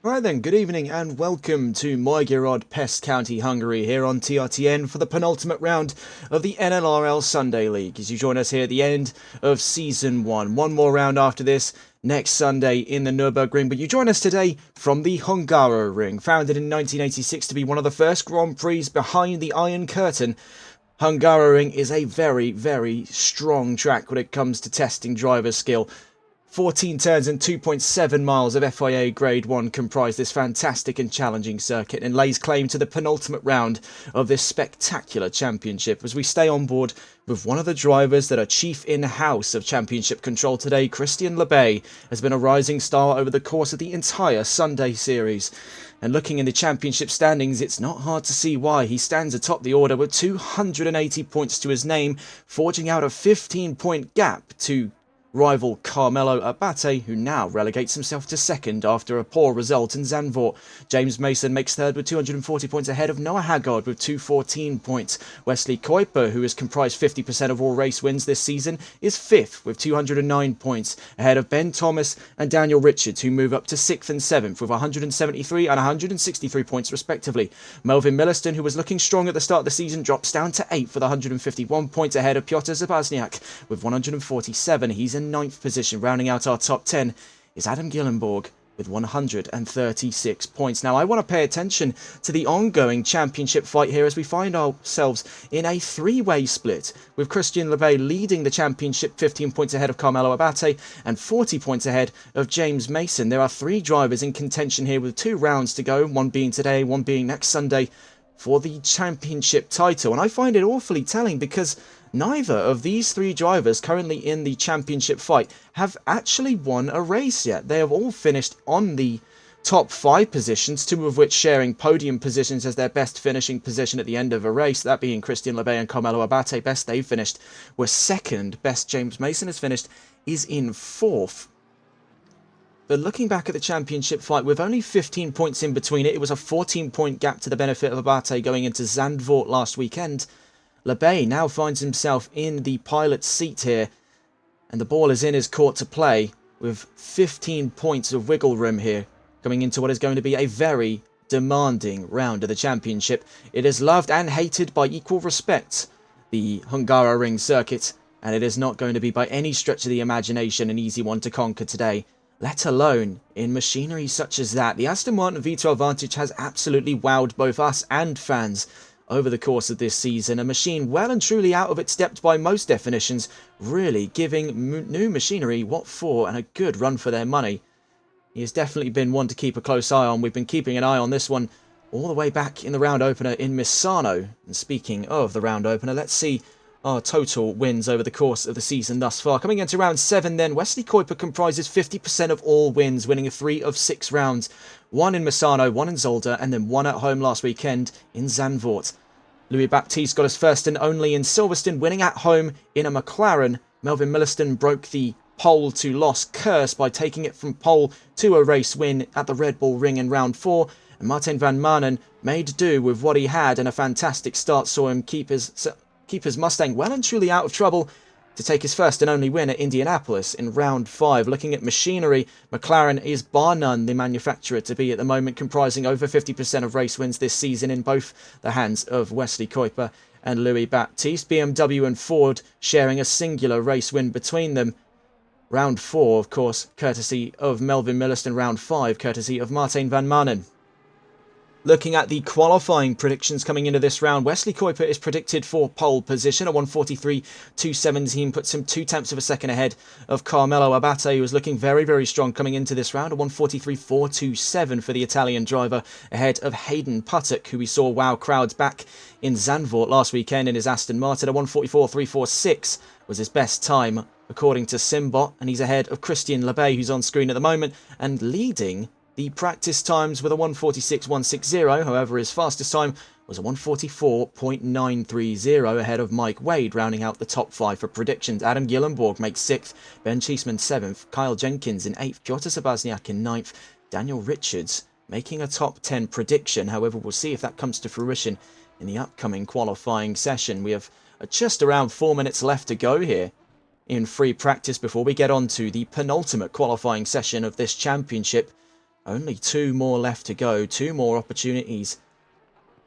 Right then, good evening and welcome to Magyarod Pest County, Hungary here on TRTN for the penultimate round of the NLRL Sunday League as you join us here at the end of Season 1. One more round after this next Sunday in the Nürburgring, but you join us today from the Hungaroring, founded in 1986 to be one of the first Grand Prix behind the Iron Curtain. Hungaroring is a very, very strong track when it comes to testing driver skill. 14 turns and 2.7 miles of FIA Grade 1 comprise this fantastic and challenging circuit and lays claim to the penultimate round of this spectacular championship as we stay on board with one of the drivers that are chief in-house of championship control today. Christian Lebay has been a rising star over the course of the entire Sunday series. And looking in the championship standings, it's not hard to see why. He stands atop the order with 280 points to his name, forging out a 15-point gap to rival Carmelo Abate, who now relegates himself to second after a poor result in Zandvoort. James Mason makes third with 240 points ahead of Noah Haggard with 214 points. Wesley Kuiper, who has comprised 50% of all race wins this season, is fifth with 209 points, ahead of Ben Thomas and Daniel Richards, who move up to sixth and seventh with 173 and 163 points respectively. Melvin Milliston, who was looking strong at the start of the season, drops down to eighth with 151 points ahead of Piotr Zabazniak with 147. He's in ninth position. Rounding out our top 10 is Adam Gillenborg with 136 points. Now, I want to pay attention to the ongoing championship fight here as we find ourselves in a three-way split, with Christian Lebay leading the championship 15 points ahead of Carmelo Abate and 40 points ahead of James Mason. There are three drivers in contention here with 2 rounds to go, one being today, one being next Sunday, for the championship title. And I find it awfully telling because neither of these 3 drivers currently in the championship fight have actually won a race yet. They have all finished on the top 5 positions, 2 of which sharing podium positions as their best finishing position at the end of a race, that being Christian Lebay and Carmelo Abate. Best they've finished were second. Best James Mason has finished is in 4th. But looking back at the championship fight, with only 15 points in between it was a 14-point gap to the benefit of Abate going into Zandvoort last weekend. Lebay now finds himself in the pilot's seat here, and the ball is in his court to play, with 15 points of wiggle room here, coming into what is going to be a very demanding round of the championship. It is loved and hated by equal respect, the Hungaroring circuit, and it is not going to be by any stretch of the imagination an easy one to conquer today, let alone in machinery such as that. The Aston Martin V12 Vantage has absolutely wowed both us and fans over the course of this season, a machine well and truly out of its depth by most definitions, really giving new machinery what for and a good run for their money. He has definitely been one to keep a close eye on. We've been keeping an eye on this one all the way back in the round opener in Misano. And speaking of the round opener, let's see our total wins over the course of the season thus far. Coming into round 7 then, Wesley Kuiper comprises 50% of all wins, winning 3 of 6 rounds. 1 in Misano, 1 in Zolder, and then 1 at home last weekend in Zandvoort. Louis Baptiste got his first and only in Silverstone, winning at home in a McLaren. Melvin Milliston broke the pole to loss curse by taking it from pole to a race win at the Red Bull Ring in round 4. And Martin van Manen made do with what he had, and a fantastic start saw him keep his Mustang well and truly out of trouble to take his first and only win at Indianapolis in round 5. Looking at machinery, McLaren is bar none the manufacturer to be at the moment, comprising over 50% of race wins this season in both the hands of Wesley Kuiper and Louis Baptiste. BMW and Ford sharing a singular race win between them. Round 4, of course, courtesy of Melvin Milliston. Round 5, courtesy of Martin van Manen. Looking at the qualifying predictions coming into this round, Wesley Kuiper is predicted for pole position. A 1:43.217 puts him 0.2 of a second ahead of Carmelo Abate, who was looking very, very strong coming into this round. A 1:43.427 for the Italian driver, ahead of Hayden Puttock, who we saw wow crowds back in Zandvoort last weekend in his Aston Martin. A 1:44.346 was his best time, according to Simbot, and he's ahead of Christian Lebay, who's on screen at the moment, and leading the practice times with a 1:46.160. However, his fastest time was a 1:44.930 ahead of Mike Wade, rounding out the top 5 for predictions. Adam Gillenborg makes 6th, Ben Cheeseman 7th, Kyle Jenkins in 8th, Piotr Zabazniak in 9th, Daniel Richards making a top 10 prediction. However, we'll see if that comes to fruition in the upcoming qualifying session. We have just around 4 minutes left to go here in free practice before we get on to the penultimate qualifying session of this championship. Only 2 more left to go, 2 more opportunities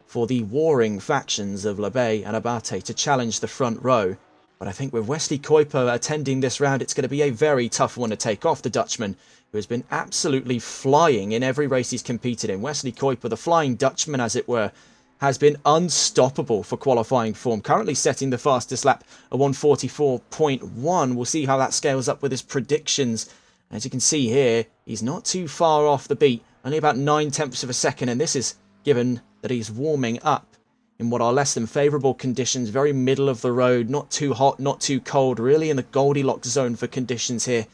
for the warring factions of Labbé and Abate to challenge the front row. But I think with Wesley Kuiper attending this round, it's going to be a very tough one to take off the Dutchman, who has been absolutely flying in every race he's competed in. Wesley Kuiper, the Flying Dutchman as it were, has been unstoppable for qualifying form, currently setting the fastest lap at 1:44.1. We'll see how that scales up with his predictions. As you can see here, he's not too far off the beat, only about 9/10 of a second, and this is given that he's warming up in what are less than favourable conditions, very middle of the road, not too hot, not too cold, really in the Goldilocks zone for conditions here.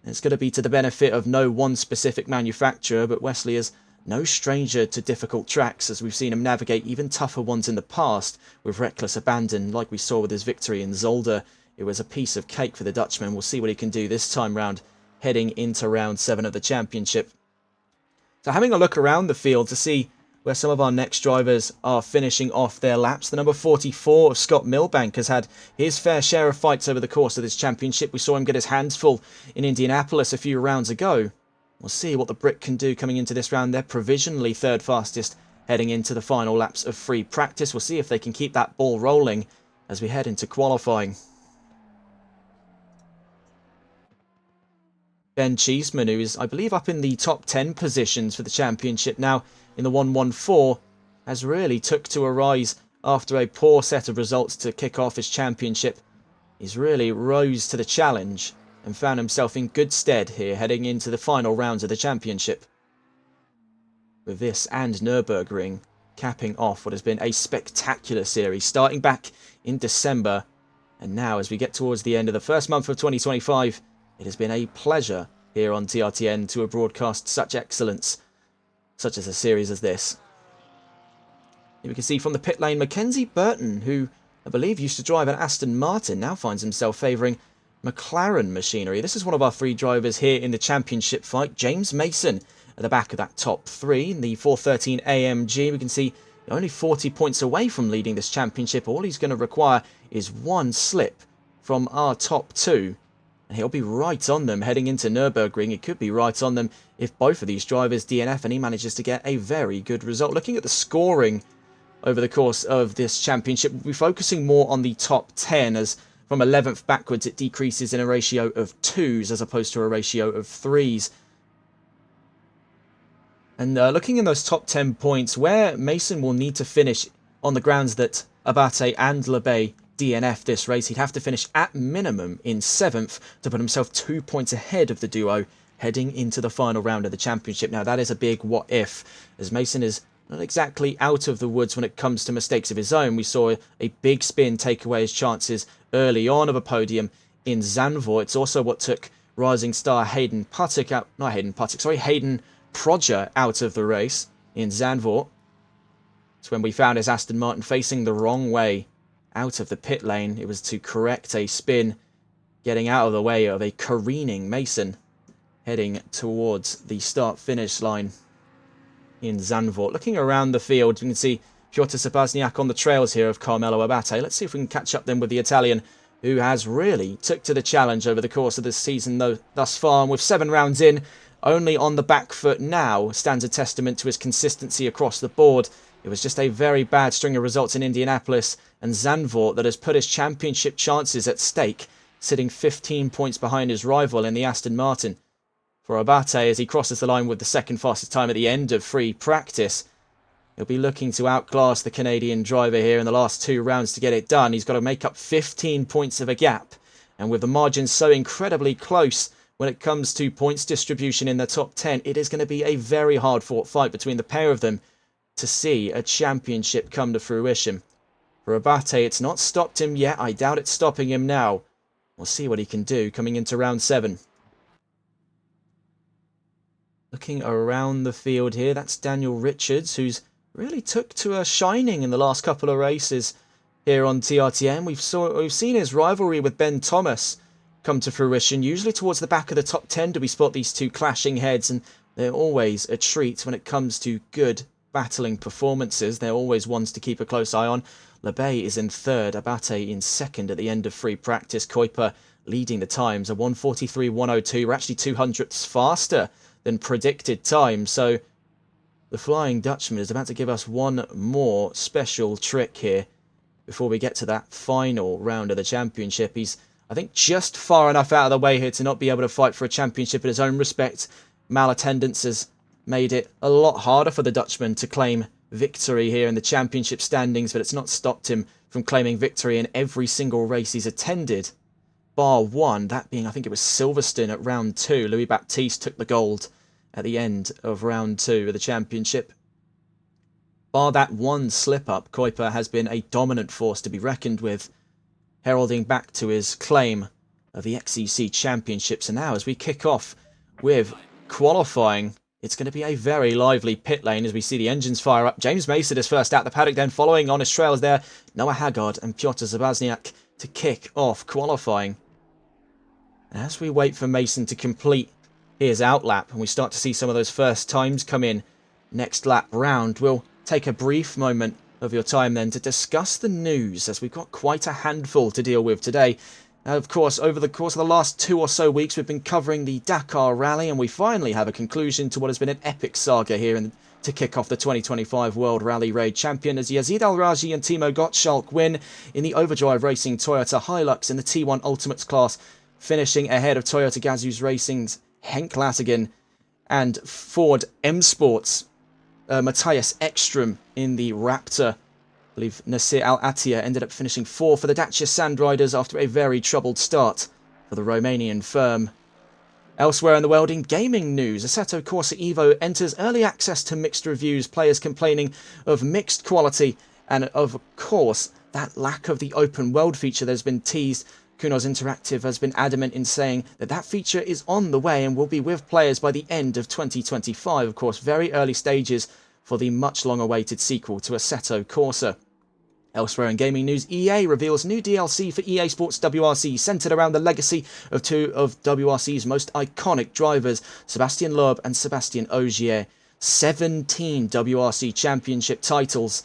And it's going to be to the benefit of no one specific manufacturer, but Wesley is no stranger to difficult tracks, as we've seen him navigate even tougher ones in the past with reckless abandon, like we saw with his victory in Zolder. It was a piece of cake for the Dutchman. We'll see what he can do this time round, heading into round 7 of the championship. So having a look around the field to see where some of our next drivers are finishing off their laps. The number 44 of Scott Milbank has had his fair share of fights over the course of this championship. We saw him get his hands full in Indianapolis a few rounds ago. We'll see what the Brit can do coming into this round. They're provisionally third fastest heading into the final laps of free practice. We'll see if they can keep that ball rolling as we head into qualifying. Ben Cheeseman, who is, I believe, up in the top 10 positions for the championship now in the 1:14, has really took to a rise after a poor set of results to kick off his championship. He's really rose to the challenge and found himself in good stead here heading into the final rounds of the championship. With this and Nürburgring capping off what has been a spectacular series, starting back in December, and now as we get towards the end of the first month of 2025, it has been a pleasure here on TRTN to broadcast such excellence, such as a series as this. Here we can see from the pit lane, Mackenzie Burton, who I believe used to drive an Aston Martin, now finds himself favouring McLaren machinery. This is one of our 3 drivers here in the championship fight. James Mason at the back of that top 3 in the 413 AMG. We can see only 40 points away from leading this championship. All he's going to require is 1 slip from our top 2. And he'll be right on them heading into Nürburgring. It could be right on them if both of these drivers DNF and he manages to get a very good result. Looking at the scoring over the course of this championship, we'll be focusing more on the top 10, as from 11th backwards it decreases in a ratio of 2s as opposed to a ratio of 3s. And looking in those top 10 points, where Mason will need to finish on the grounds that Abate and Labbé DNF this race, he'd have to finish at minimum in 7th to put himself 2 points ahead of the duo heading into the final round of the championship. Now that is a big what if, as Mason is not exactly out of the woods when it comes to mistakes of his own. We saw a big spin take away his chances early on of a podium in Zandvoort. It's also what took rising star Hayden Prodger out of the race in Zandvoort. It's when we found his Aston Martin facing the wrong way out of the pit lane. It was to correct a spin, getting out of the way of a careening Mason heading towards the start-finish line in Zandvoort. Looking around the field, you can see Piotr Sabazniak on the trails here of Carmelo Abate. Let's see if we can catch up then with the Italian, who has really took to the challenge over the course of this season though thus far, and with 7 rounds in, only on the back foot now, stands a testament to his consistency across the board. It was just a very bad string of results in Indianapolis and Zandvoort that has put his championship chances at stake, sitting 15 points behind his rival in the Aston Martin. For Abate, as he crosses the line with the second fastest time at the end of free practice, he'll be looking to outclass the Canadian driver here in the last 2 rounds to get it done. He's got to make up 15 points of a gap, and with the margin so incredibly close when it comes to points distribution in the top 10, it is going to be a very hard-fought fight between the pair of them to see a championship come to fruition. For Abate, it's not stopped him yet. I doubt it's stopping him now. We'll see what he can do coming into round 7. Looking around the field here, that's Daniel Richards, who's really took to a shining in the last couple of races here on TRTN. We've seen his rivalry with Ben Thomas come to fruition. Usually towards the back of the top 10 do we spot these 2 clashing heads, and they're always a treat when it comes to good battling performances. They're always ones to keep a close eye on. Labbé is in 3rd, Abate in 2nd at the end of free practice. Kuiper leading the times, a 1:43.102. We're actually 200ths faster than predicted time. So the Flying Dutchman is about to give us one more special trick here before we get to that final round of the championship. He's, I think, just far enough out of the way here to not be able to fight for a championship in his own respect. Malattendance has made it a lot harder for the Dutchman to claim victory here in the championship standings, but it's not stopped him from claiming victory in every single race he's attended, bar one, that being, I think it was Silverstone at round 2. Louis Baptiste took the gold at the end of round 2 of the championship. Bar that one slip-up, Kuiper has been a dominant force to be reckoned with, heralding back to his claim of the XEC Championship. So now, as we kick off with qualifying, it's going to be a very lively pit lane as we see the engines fire up. James Mason is first out the paddock, then following on his trails there, Noah Haggard and Piotr Zabazniak to kick off qualifying. And as we wait for Mason to complete his outlap and we start to see some of those first times come in next lap round, we'll take a brief moment of your time then to discuss the news, as we've got quite a handful to deal with today. Of course, over the course of the last 2 or so weeks, we've been covering the Dakar Rally, and we finally have a conclusion to what has been an epic saga here to kick off the 2025 World Rally Raid Champion, as Yazid Al-Raji and Timo Gottschalk win in the Overdrive Racing Toyota Hilux in the T1 Ultimates class, finishing ahead of Toyota Gazoo Racing's Henk Latigan and Ford M Sports Matthias Ekstrom in the Raptor. I believe Nasir Al-Attiyah ended up finishing 4th for the Dacia Sand Riders after a very troubled start for the Romanian firm. Elsewhere in the world, in gaming news, Assetto Corsa Evo enters early access to mixed reviews, players complaining of mixed quality and, of course, that lack of the open world feature that has been teased. Kunos Interactive has been adamant in saying that that feature is on the way and will be with players by the end of 2025. Of course, very early stages for the much long-awaited sequel to Assetto Corsa. Elsewhere in gaming news, EA reveals new DLC for EA Sports WRC centred around the legacy of 2 of WRC's most iconic drivers, Sebastian Loeb and Sebastian Ogier. 17 WRC Championship titles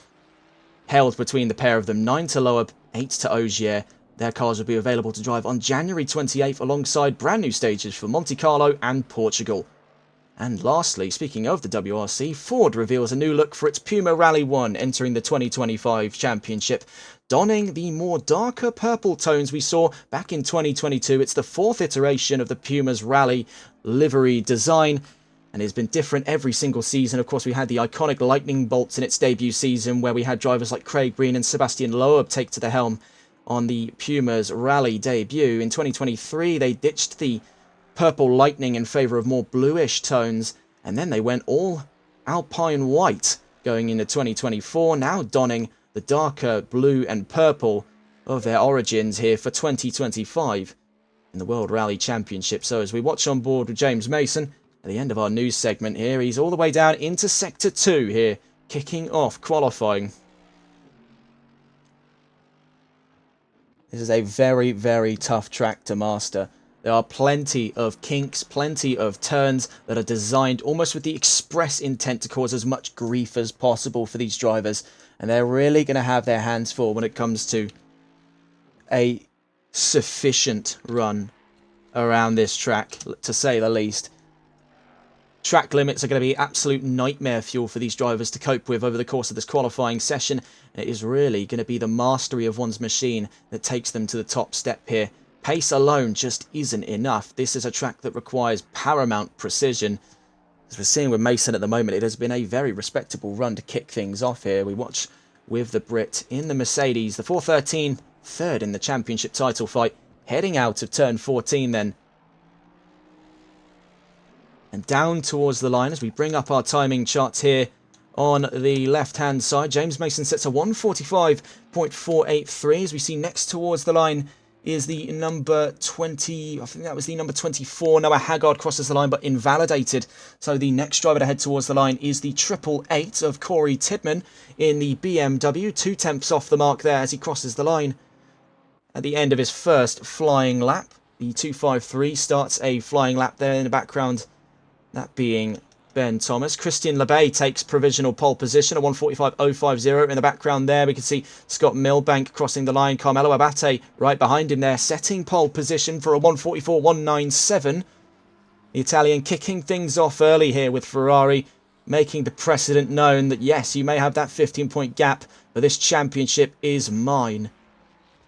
held between the pair of them, 9 to Loeb, 8 to Ogier. Their cars will be available to drive on January 28th alongside brand new stages for Monte Carlo and Portugal. And lastly, speaking of the WRC, Ford reveals a new look for its Puma Rally 1 entering the 2025 Championship. Donning the more darker purple tones we saw back in 2022, it's the 4th iteration of the Puma's Rally livery design, and it's been different every single season. Of course, we had the iconic lightning bolts in its debut season, where we had drivers like Craig Breen and Sebastian Loeb take to the helm on the Puma's Rally debut. In 2023, they ditched the purple lightning in favour of more bluish tones, and then they went all alpine white going into 2024, now donning the darker blue and purple of their origins here for 2025 in the World Rally Championship. So as we watch on board with James Mason at the end of our news segment here, he's all the way down into Sector 2 here, kicking off qualifying. This is a very, very tough track to master. There are plenty of kinks, plenty of turns that are designed almost with the express intent to cause as much grief as possible for these drivers. And they're really going to have their hands full when it comes to a sufficient run around this track, to say the least. Track limits are going to be absolute nightmare fuel for these drivers to cope with over the course of this qualifying session. It is really going to be the mastery of one's machine that takes them to the top step here. Pace alone just isn't enough. This is a track that requires paramount precision. As we're seeing with Mason at the moment, it has been a very respectable run to kick things off here. We watch with the Brit in the Mercedes, the 413, third in the championship title fight, heading out of turn 14 then. And down towards the line as we bring up our timing charts here on the left-hand side. James Mason sets a 145.483 as we see next towards the line is the number 20, I think that was the number 24. Noah Haggard crosses the line but invalidated. So the next driver to head towards the line is the 888 of Corey Tidman in the BMW. 2 tenths off the mark there as he crosses the line at the end of his first flying lap. The 253 starts a flying lap there in the background, that being Ben Thomas. Christian Lebay takes provisional pole position, a 145.050 in the background there. We can see Scott Milbank crossing the line. Carmelo Abate right behind him there, setting pole position for a 144.197. The Italian kicking things off early here with Ferrari, making the precedent known that yes, you may have that 15-point gap, but this championship is mine.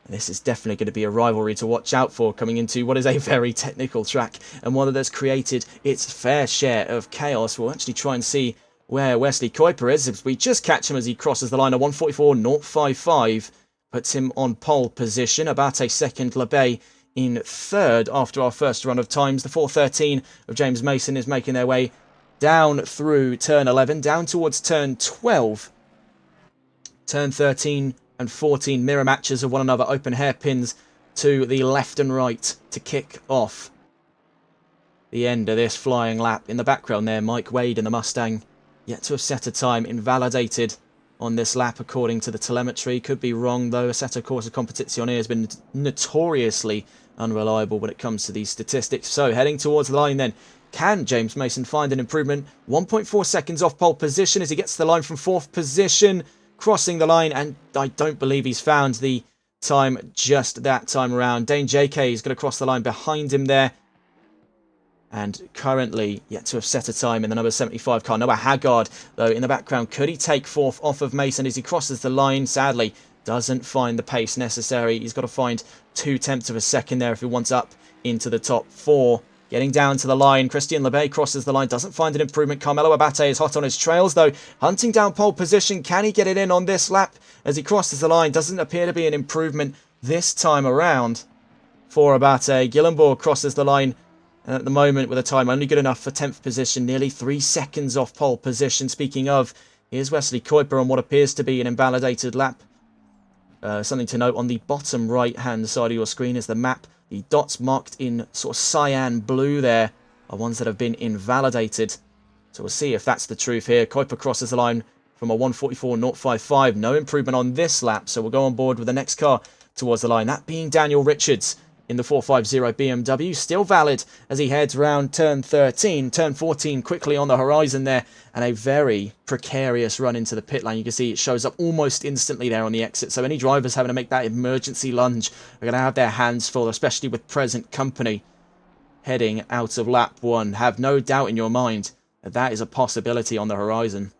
And this is definitely going to be a rivalry to watch out for coming into what is a very technical track and one that has created its fair share of chaos. We'll actually try and see where Wesley Kuiper is. If we just catch him as he crosses the line of 1:44.055, puts him on pole position. Abate second, Labay in third after our first run of times. The 4:13 of James Mason is making their way down through turn 11, down towards turn 12. Turn 13 and 14 mirror matches of one another, open hairpins to the left and right to kick off the end of this flying lap. In the background there, Mike Wade in the Mustang, yet to have set a time, invalidated on this lap according to the telemetry. Could be wrong though. Assetto Corsa Competizione has been notoriously unreliable when it comes to these statistics. So heading towards the line then, can James Mason find an improvement? 1.4 seconds off pole position as he gets to the line from 4th position, crossing the line, and I don't believe he's found the time just that time around. Dane JK is going to cross the line behind him there, and currently yet to have set a time in the number 75 car. Noah Haggard, though, in the background. Could he take 4th off of Mason as he crosses the line? Sadly, doesn't find the pace necessary. He's got to find 0.2 of a second there if he wants up into the top 4. Getting down to the line, Christian Lebay crosses the line, doesn't find an improvement. Carmelo Abate is hot on his trails, though, hunting down pole position. Can he get it in on this lap as he crosses the line? Doesn't appear to be an improvement this time around for Abate. Gillenborg crosses the line at the moment with a time only good enough for 10th position, nearly 3 seconds off pole position. Speaking of, here's Wesley Kuiper on what appears to be an invalidated lap. Something to note on the bottom right-hand side of your screen is the map. The dots marked in sort of cyan blue there are ones that have been invalidated. So we'll see if that's the truth here. Kuiper crosses the line from a 1:44.055. No improvement on this lap, so we'll go on board with the next car towards the line. That being Daniel Richards in the 450 BMW. Still valid as he heads round turn 13. Turn 14 quickly on the horizon there, and a very precarious run into the pit lane. You can see it shows up almost instantly there on the exit. So any drivers having to make that emergency lunge are going to have their hands full, especially with present company heading out of lap 1. Have no doubt in your mind that that is a possibility on the horizon.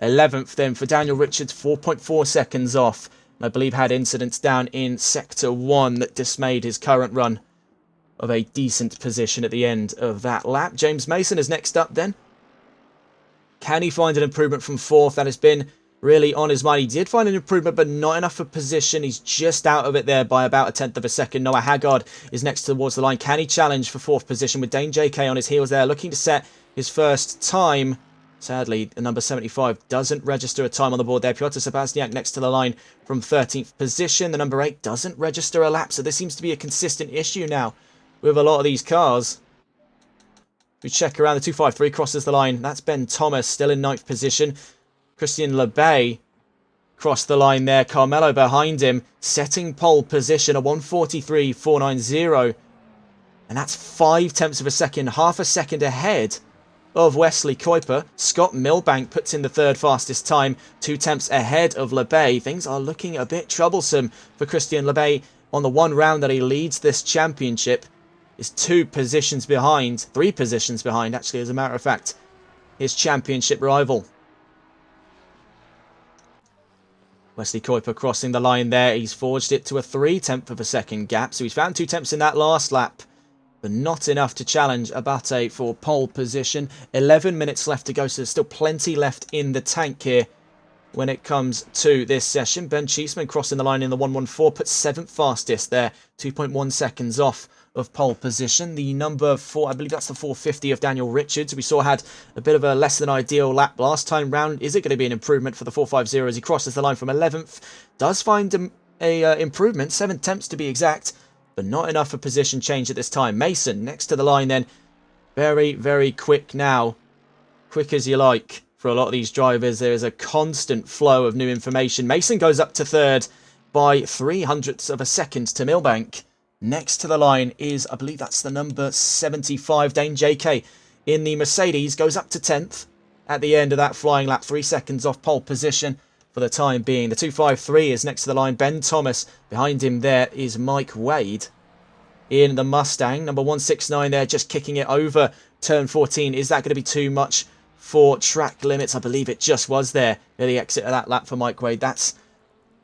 11th then for Daniel Richards, 4.4 seconds off. I believe had incidents down in Sector 1 that dismayed his current run of a decent position at the end of that lap. James Mason is next up then. Can he find an improvement from 4th? That has been really on his mind. He did find an improvement, but not enough for position. He's just out of it there by about 1/10 of a second. Noah Haggard is next towards the line. Can he challenge for 4th position with Dane JK on his heels there, looking to set his first time? Sadly, the number 75 doesn't register a time on the board there. Piotr Sebastiak next to the line from 13th position. The number 8 doesn't register a lap, so this seems to be a consistent issue now with a lot of these cars. We check around, the 253 crosses the line. That's Ben Thomas still in 9th position. Christian Lebay crossed the line there. Carmelo behind him, setting pole position, a 1:43.490. And that's 0.5 of a second, half a second ahead of Wesley Kuiper. Scott Milbank puts in the 3rd fastest time, 2 ahead of Lebay. Things are looking a bit troublesome for Christian Lebay on the one round that he leads this championship. Is 2 positions behind, 3 positions behind actually, as a matter of fact, his championship rival. Wesley Kuiper crossing the line there. He's forged it to a 0.3 of a second gap, so he's found 2 in that last lap, but not enough to challenge Abate for pole position. 11 minutes left to go, so there's still plenty left in the tank here when it comes to this session. Ben Cheeseman crossing the line in the 1:14, puts 7th fastest there, 2.1 seconds off of pole position. The number 4, I believe that's the 450 of Daniel Richards. We saw had a bit of a less than ideal lap last time round. Is it going to be an improvement for the 450 as he crosses the line from 11th? Does find a improvement, 7 attempts to be exact, but not enough for position change at this time. Mason next to the line then. Very, very quick now. Quick as you like for a lot of these drivers. There is a constant flow of new information. Mason goes up to 3rd by 0.03 of a second to Milbank. Next to the line is, I believe that's the number 75, Dane JK in the Mercedes. Goes up to 10th at the end of that flying lap. 3 seconds off pole position for the time being. The 253 is next to the line. Ben Thomas. Behind him there is Mike Wade in the Mustang. Number 169 there, just kicking it over turn 14. Is that going to be too much for track limits? I believe it just was there at the exit of that lap for Mike Wade. That's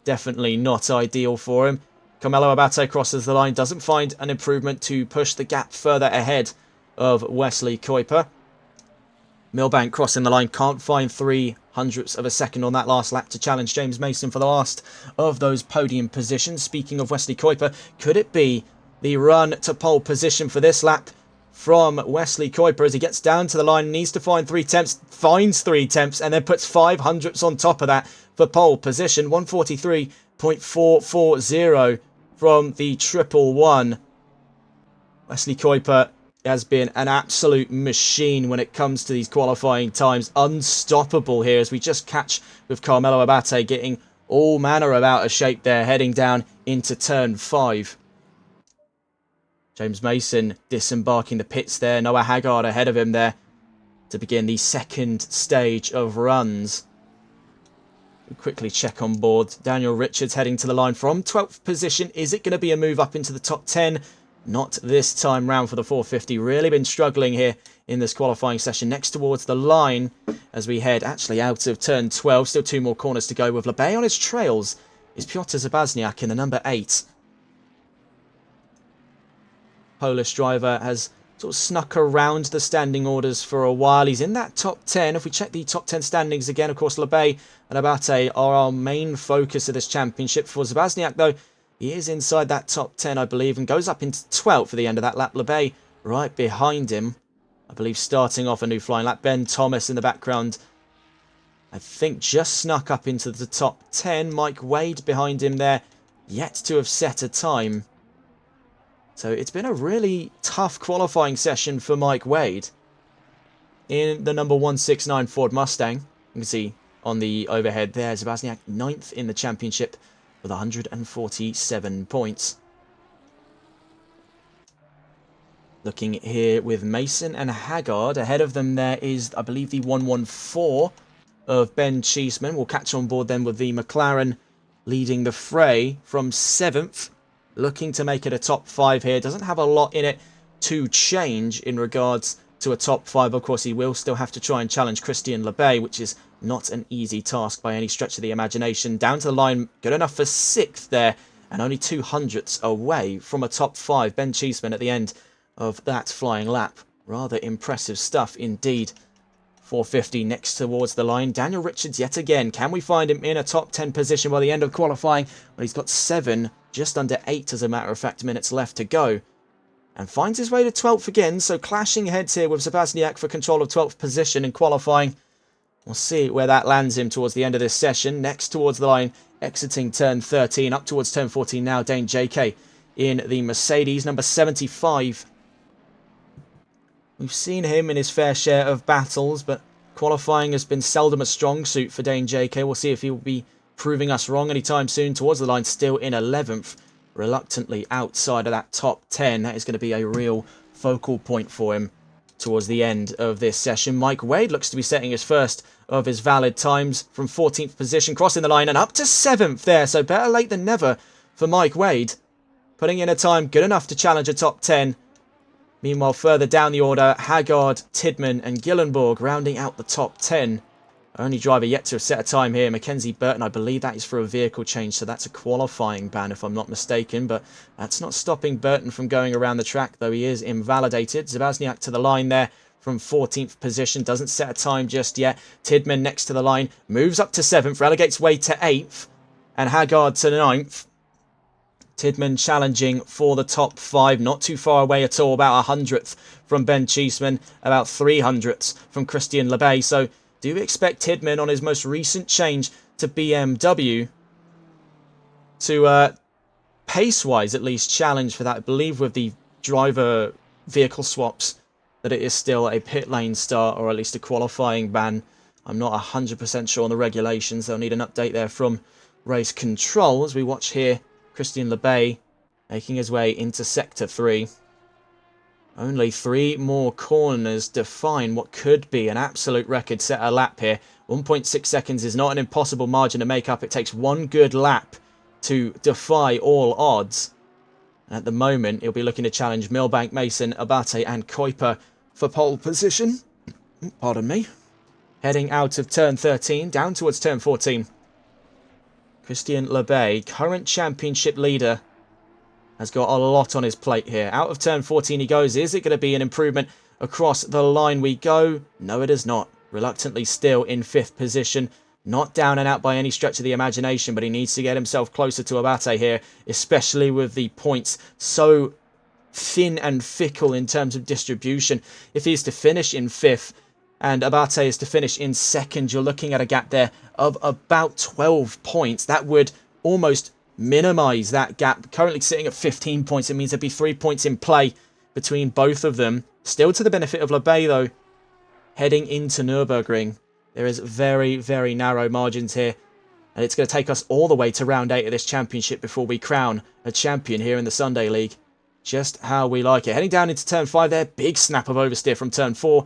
definitely not ideal for him. Carmelo Abate crosses the line, doesn't find an improvement to push the gap further ahead of Wesley Kuiper. Milbank crossing the line, can't find 0.03 of a second on that last lap to challenge James Mason for the last of those podium positions. Speaking of Wesley Kuiper, could it be the run to pole position for this lap from Wesley Kuiper as he gets down to the line, needs to find 3 tenths, finds 3 tenths, and then puts 0.05 on top of that for pole position. 143.440 from the 111. Wesley Kuiper has been an absolute machine when it comes to these qualifying times. Unstoppable here as we just catch with Carmelo Abate getting all manner of out of shape there, heading down into turn 5. James Mason disembarking the pits there. Noah Haggard ahead of him there to begin the second stage of runs. We quickly check on board. Daniel Richards heading to the line from 12th position. Is it going to be a move up into the top 10? Not this time round for the 450. Really been struggling here in this qualifying session. Next towards the line as we head actually out of turn 12. Still 2 more corners to go with Lebay on his trails. Is Piotr Zabazniak in the number 8. Polish driver has sort of snuck around the standing orders for a while. He's in that top 10. If we check the top 10 standings again, of course, Lebay and Abate are our main focus of this championship. For Zabazniak, though, he is inside that top 10, I believe, and goes up into 12th for the end of that lap. Lebay right behind him, I believe, starting off a new flying lap. Ben Thomas in the background, I think, just snuck up into the top 10. Mike Wade behind him there, yet to have set a time. So it's been a really tough qualifying session for Mike Wade in the number 169 Ford Mustang. You can see on the overhead there, Zabazniak 9th in the championship with 147 points. Looking here with Mason and Haggard. Ahead of them there is, I believe, the 114 of Ben Cheeseman. We'll catch on board then with the McLaren leading the fray from 7th. Looking to make it a top 5 here. Doesn't have a lot in it to change in regards to a top 5. Of course, he will still have to try and challenge Christian Lebay, which is not an easy task by any stretch of the imagination. Down to the line, good enough for 6th there, and only 200ths away from a top 5. Ben Cheeseman at the end of that flying lap. Rather impressive stuff indeed. 450 next towards the line. Daniel Richards yet again. Can we find him in a top 10 position by the end of qualifying? Well, he's got 7, just under 8 as a matter of fact, minutes left to go. And finds his way to 12th again. So clashing heads here with Zabazniak for control of 12th position in qualifying. We'll see where that lands him towards the end of this session. Next towards the line, exiting turn 13, up towards turn 14 now. Dane JK in the Mercedes, number 75. We've seen him in his fair share of battles, but qualifying has been seldom a strong suit for Dane JK. We'll see if he'll be proving us wrong anytime soon. Towards the line, still in 11th, reluctantly outside of that top 10. That is going to be a real focal point for him towards the end of this session. Mike Wade looks to be setting his first of his valid times from 14th position, crossing the line and up to 7th there. So better late than never for Mike Wade, putting in a time good enough to challenge a top 10. Meanwhile, further down the order, Haggard, Tidman and Gillenborg rounding out the top 10. Only driver yet to have set a time here, Mackenzie Burton. I believe that is for a vehicle change, so that's a qualifying ban if I'm not mistaken. But that's not stopping Burton from going around the track, though he is invalidated. Zabazniak to the line there from 14th position. Doesn't set a time just yet. Tidman next to the line. Moves up to 7th, relegates way to 8th. And Haggard to 9th. Tidman challenging for the top 5, not too far away at all, about 100th from Ben Cheeseman, about 300ths from Christian Lebay. So do expect Tidman on his most recent change to BMW to, pace-wise at least, challenge for that. I believe with the driver vehicle swaps that it is still a pit lane start, or at least a qualifying ban. I'm not 100% sure on the regulations. They'll need an update there from race control as we watch here. Christian Lebay making his way into Sector 3. Only 3 more corners define what could be an absolute record setter lap here. 1.6 seconds is not an impossible margin to make up. It takes one good lap to defy all odds. At the moment, he'll be looking to challenge Milbank, Mason, Abate and Kuiper for pole position. Pardon me. Heading out of turn 13, down towards turn 14. Christian Lebay, current championship leader, has got a lot on his plate here. Out of turn 14 he goes. Is it going to be an improvement? Across the line we go. No, it is not. Reluctantly still in 5th position. Not down and out by any stretch of the imagination, but he needs to get himself closer to Abate here, especially with the points so thin and fickle in terms of distribution. If he is to finish in 5th and Abate is to finish in 2nd, you're looking at a gap there of about 12 points. That would almost minimise that gap. Currently sitting at 15 points. It means there'd be 3 points in play between both of them. Still to the benefit of Lebay, though. Heading into Nürburgring, there is very, very narrow margins here. And it's going to take us all the way to round 8 of this championship before we crown a champion here in the Sunday League. Just how we like it. Heading down into turn 5 there. Big snap of oversteer from turn 4.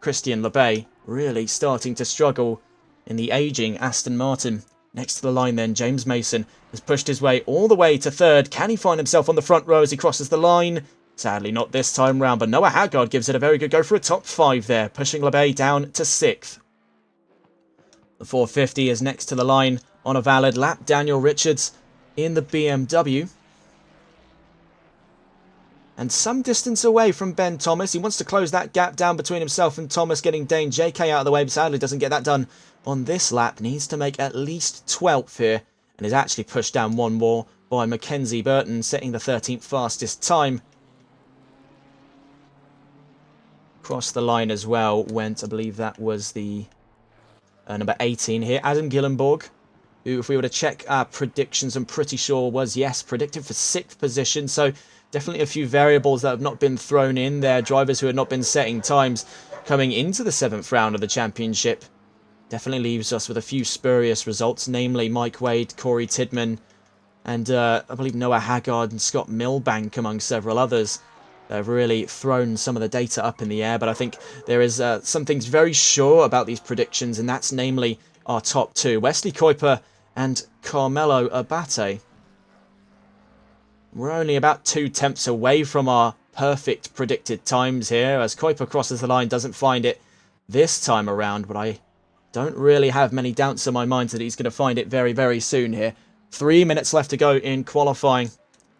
Christian Lebay really starting to struggle in the ageing Aston Martin. Next to the line then, James Mason has pushed his way all the way to 3rd. Can he find himself on the front row as he crosses the line? Sadly not this time round, but Noah Haggard gives it a very good go for a top 5 there, pushing Lebay down to 6th. The 450 is next to the line on a valid lap. Daniel Richards in the BMW. And some distance away from Ben Thomas. He wants to close that gap down between himself and Thomas, getting Dane JK out of the way, but sadly doesn't get that done on this lap. Needs to make at least 12th here, and is actually pushed down one more by Mackenzie Burton, setting the 13th fastest time. Across the line as well went, I believe that was the number 18 here, Adam Gillenborg, who, if we were to check our predictions, I'm pretty sure was, yes, predicted for 6th position. So definitely a few variables that have not been thrown in there. Drivers who had not been setting times coming into the 7th round of the championship. Definitely leaves us with a few spurious results, namely Mike Wade, Corey Tidman, and I believe Noah Haggard and Scott Milbank, among several others. They've really thrown some of the data up in the air, but I think there is some things very sure about these predictions, and that's namely our top 2, Wesley Kuiper and Carmelo Abate. We're only about 2 tenths away from our perfect predicted times here, as Kuiper crosses the line, doesn't find it this time around, but I don't really have many doubts in my mind that he's going to find it very, very soon here. 3 minutes left to go in qualifying.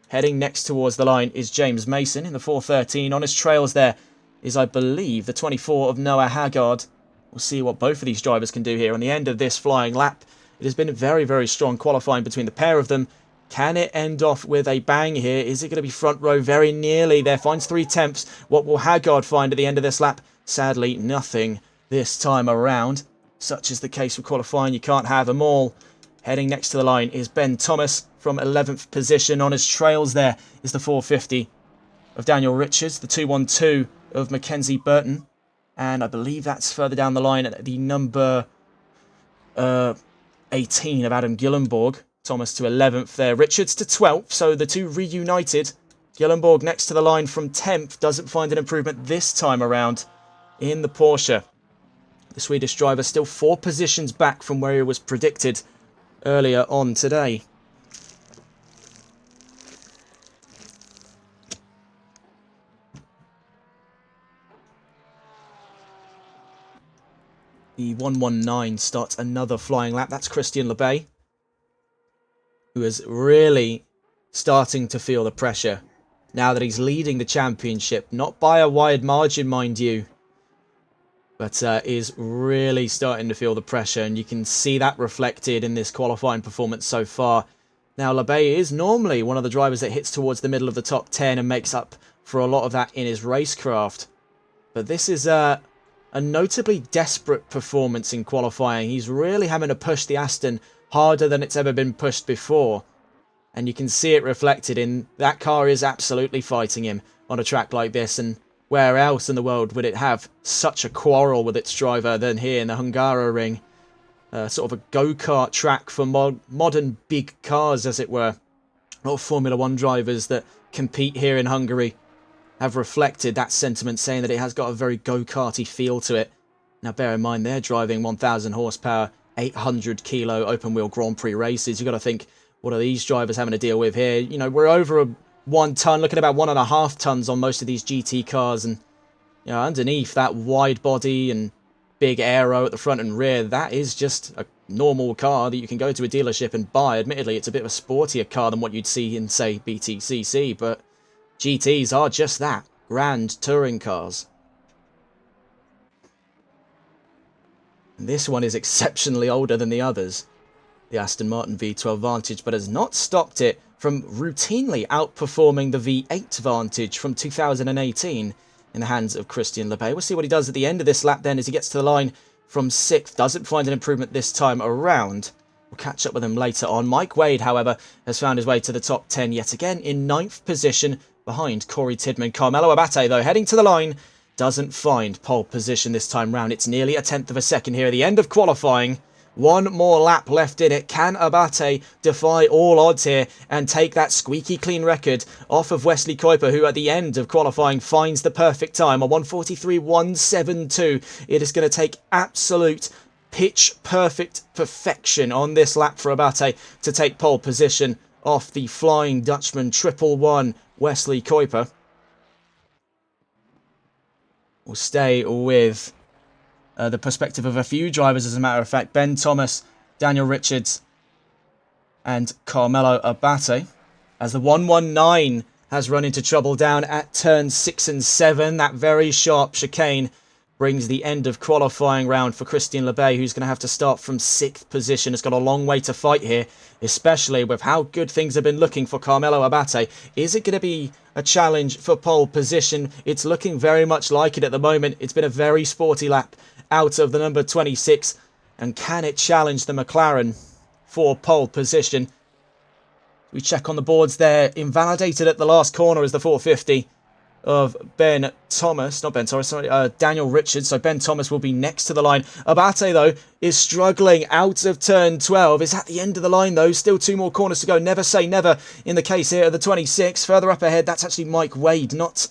Heading next towards the line is James Mason in the 413. On his trails there is, I believe, the 24 of Noah Haggard. We'll see what both of these drivers can do here on the end of this flying lap. It has been very, very strong qualifying between the pair of them. Can it end off with a bang here? Is it going to be front row? Very nearly there. Finds 3 tenths. What will Haggard find at the end of this lap? Sadly, nothing this time around. Such is the case with qualifying. You can't have them all. Heading next to the line is Ben Thomas from 11th position. On his trails there is the 450 of Daniel Richards, the 212 of Mackenzie Burton, and I believe that's further down the line at the number 18 of Adam Gillenborg. Thomas to 11th there, Richards to 12th, so the two reunited. Gillenborg next to the line from 10th, doesn't find an improvement this time around in the Porsche. The Swedish driver still 4 positions back from where he was predicted earlier on today. The 119 starts another flying lap. That's Christian Lebay, who is really starting to feel the pressure now that he's leading the championship. Not by a wide margin, mind you, but is really starting to feel the pressure, and you can see that reflected in this qualifying performance so far. Now, Lebay is normally one of the drivers that hits towards the middle of the top 10 and makes up for a lot of that in his racecraft. But this is a notably desperate performance in qualifying. He's really having to push the Aston harder than it's ever been pushed before. And you can see it reflected in that car is absolutely fighting him on a track like this. And where else in the world would it have such a quarrel with its driver than here in the Hungaroring? Sort of a go-kart track for modern big cars, as it were. A lot of Formula 1 drivers that compete here in Hungary have reflected that sentiment, saying that it has got a very go-karty feel to it. Now, bear in mind, they're driving 1,000 horsepower, 800 kilo open-wheel Grand Prix races. You've got to think, what are these drivers having to deal with here? You know, we're over 1 ton, looking at about 1.5 tons on most of these GT cars, and Yeah, underneath that wide body and big aero at the front and rear, that is just a normal car that you can go to a dealership and buy. Admittedly, it's a bit of a sportier car than what you'd see in, say, BTCC, but GTs are just that, grand touring cars. And this one is exceptionally older than the others, the Aston Martin V12 Vantage, but has not stopped it from routinely outperforming the V8 Vantage from 2018 in the hands of Christian Lebay. We'll see what he does at the end of this lap then as he gets to the line from 6th. Doesn't find an improvement this time around. We'll catch up with him later on. Mike Wade, however, has found his way to the top 10 yet again in 9th position behind Corey Tidman. Carmelo Abate, though, heading to the line, doesn't find pole position this time round. It's nearly a tenth of a second here at the end of qualifying. One more lap left in it. Can Abate defy all odds here and take that squeaky clean record off of Wesley Kuiper, who at the end of qualifying finds the perfect time, a 1:43.172. It is going to take absolute pitch perfect perfection on this lap for Abate to take pole position off the Flying Dutchman 111 Wesley Kuiper. We'll stay with the perspective of a few drivers, as a matter of fact. Ben Thomas, Daniel Richards, and Carmelo Abate. As the 119 has run into trouble down at turns 6 and 7. That very sharp chicane brings the end of qualifying round for Christian Lebay, who's going to have to start from 6th position. Has got a long way to fight here, especially with how good things have been looking for Carmelo Abate. Is it going to be a challenge for pole position? It's looking very much like it at the moment. It's been a very sporty lap out of the number 26. And can it challenge the McLaren for pole position? We check on the boards there. Invalidated at the last corner is the 450 of Ben Thomas. Not Ben Thomas, sorry, Daniel Richards. So Ben Thomas will be next to the line. Abate, though, is struggling out of turn 12. Is at the end of the line, though. Still 2 more corners to go. Never say never in the case here of the 26. Further up ahead, that's actually Mike Wade, not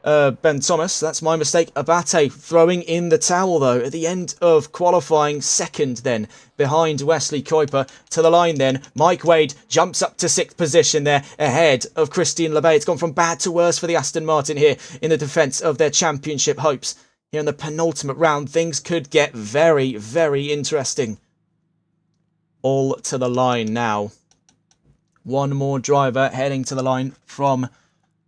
Ben Thomas. That's my mistake. Abate throwing in the towel, though, at the end of qualifying, 2nd then, behind Wesley Kuiper. To the line then, Mike Wade jumps up to 6th position there, ahead of Christian Lebay. It's gone from bad to worse for the Aston Martin here in the defence of their championship hopes. Here in the penultimate round, things could get very, very interesting. All to the line now. One more driver heading to the line from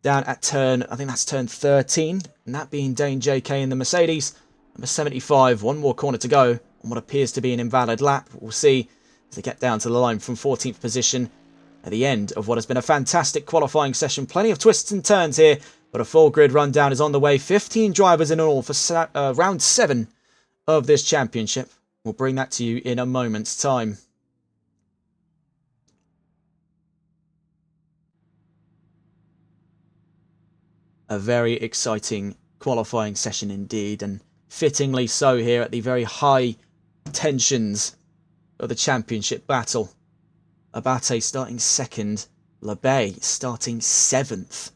down at turn, I think that's turn 13, and that being Dane JK in the Mercedes. Number 75, 1 more corner to go on what appears to be an invalid lap. We'll see as they get down to the line from 14th position at the end of what has been a fantastic qualifying session. Plenty of twists and turns here, but a full grid rundown is on the way. 15 drivers in all for round 7 of this championship. We'll bring that to you in a moment's time. A very exciting qualifying session indeed, and fittingly so here at the very high tensions of the championship battle. Abate starting 2nd, Lebay starting 7th.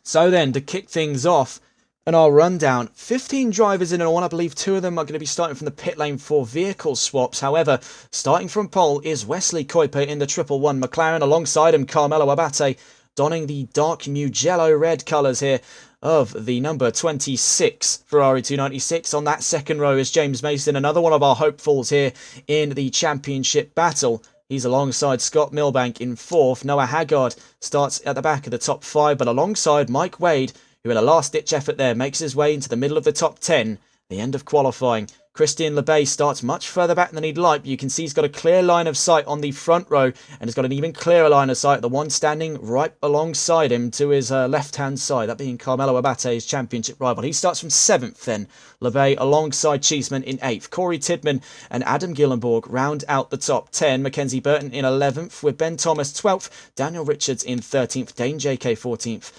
So then, to kick things off, in our rundown, 15 drivers in all. I believe 2 of them are going to be starting from the pit lane for vehicle swaps. However, starting from pole is Wesley Kuiper in the 111 McLaren. Alongside him, Carmelo Abate, donning the dark Mugello red colours here of the number 26 Ferrari 296. On that second row is James Mason, another one of our hopefuls here in the championship battle. He's alongside Scott Milbank in 4th. Noah Haggard starts at the back of the top 5, but alongside Mike Wade, who in a last-ditch effort there makes his way into the middle of the top 10. The end of qualifying. Christian Lebay starts much further back than he'd like, but you can see he's got a clear line of sight on the front row, and has got an even clearer line of sight, the one standing right alongside him to his left-hand side, that being Carmelo Abate, his championship rival. He starts from 7th then. Lebay alongside Cheeseman in 8th. Corey Tidman and Adam Gillenborg round out the top 10. Mackenzie Burton in 11th, with Ben Thomas 12th, Daniel Richards in 13th, Dane JK 14th,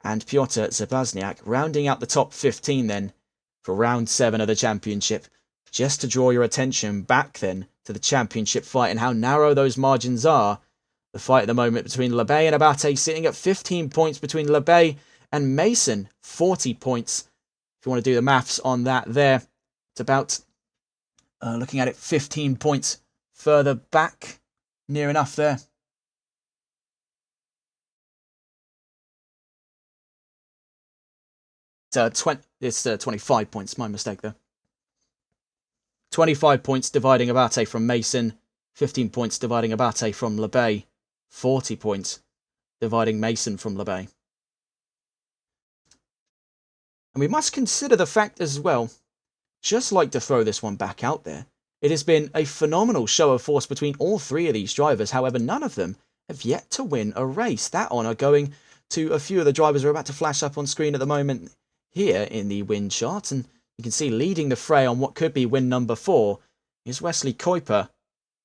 and Piotr Zabazniak rounding out the top 15 then for round 7 of the championship. Just to draw your attention back then to the championship fight and how narrow those margins are. The fight at the moment between Lebay and Abate sitting at 15 points between Lebay and Mason. 40 points. If you want to do the maths on that there. It's about, looking at it, 15 points further back. Near enough there. It's 25 points. My mistake there. 25 points dividing Abate from Mason. 15 points dividing Abate from LeBay. 40 points dividing Mason from LeBay. And we must consider the fact as well, just like to throw this one back out there, it has been a phenomenal show of force between all three of these drivers. However, none of them have yet to win a race. That honour going to a few of the drivers who are about to flash up on screen at the moment here in the win chart. And you can see leading the fray on what could be win number 4 is Wesley Kuiper,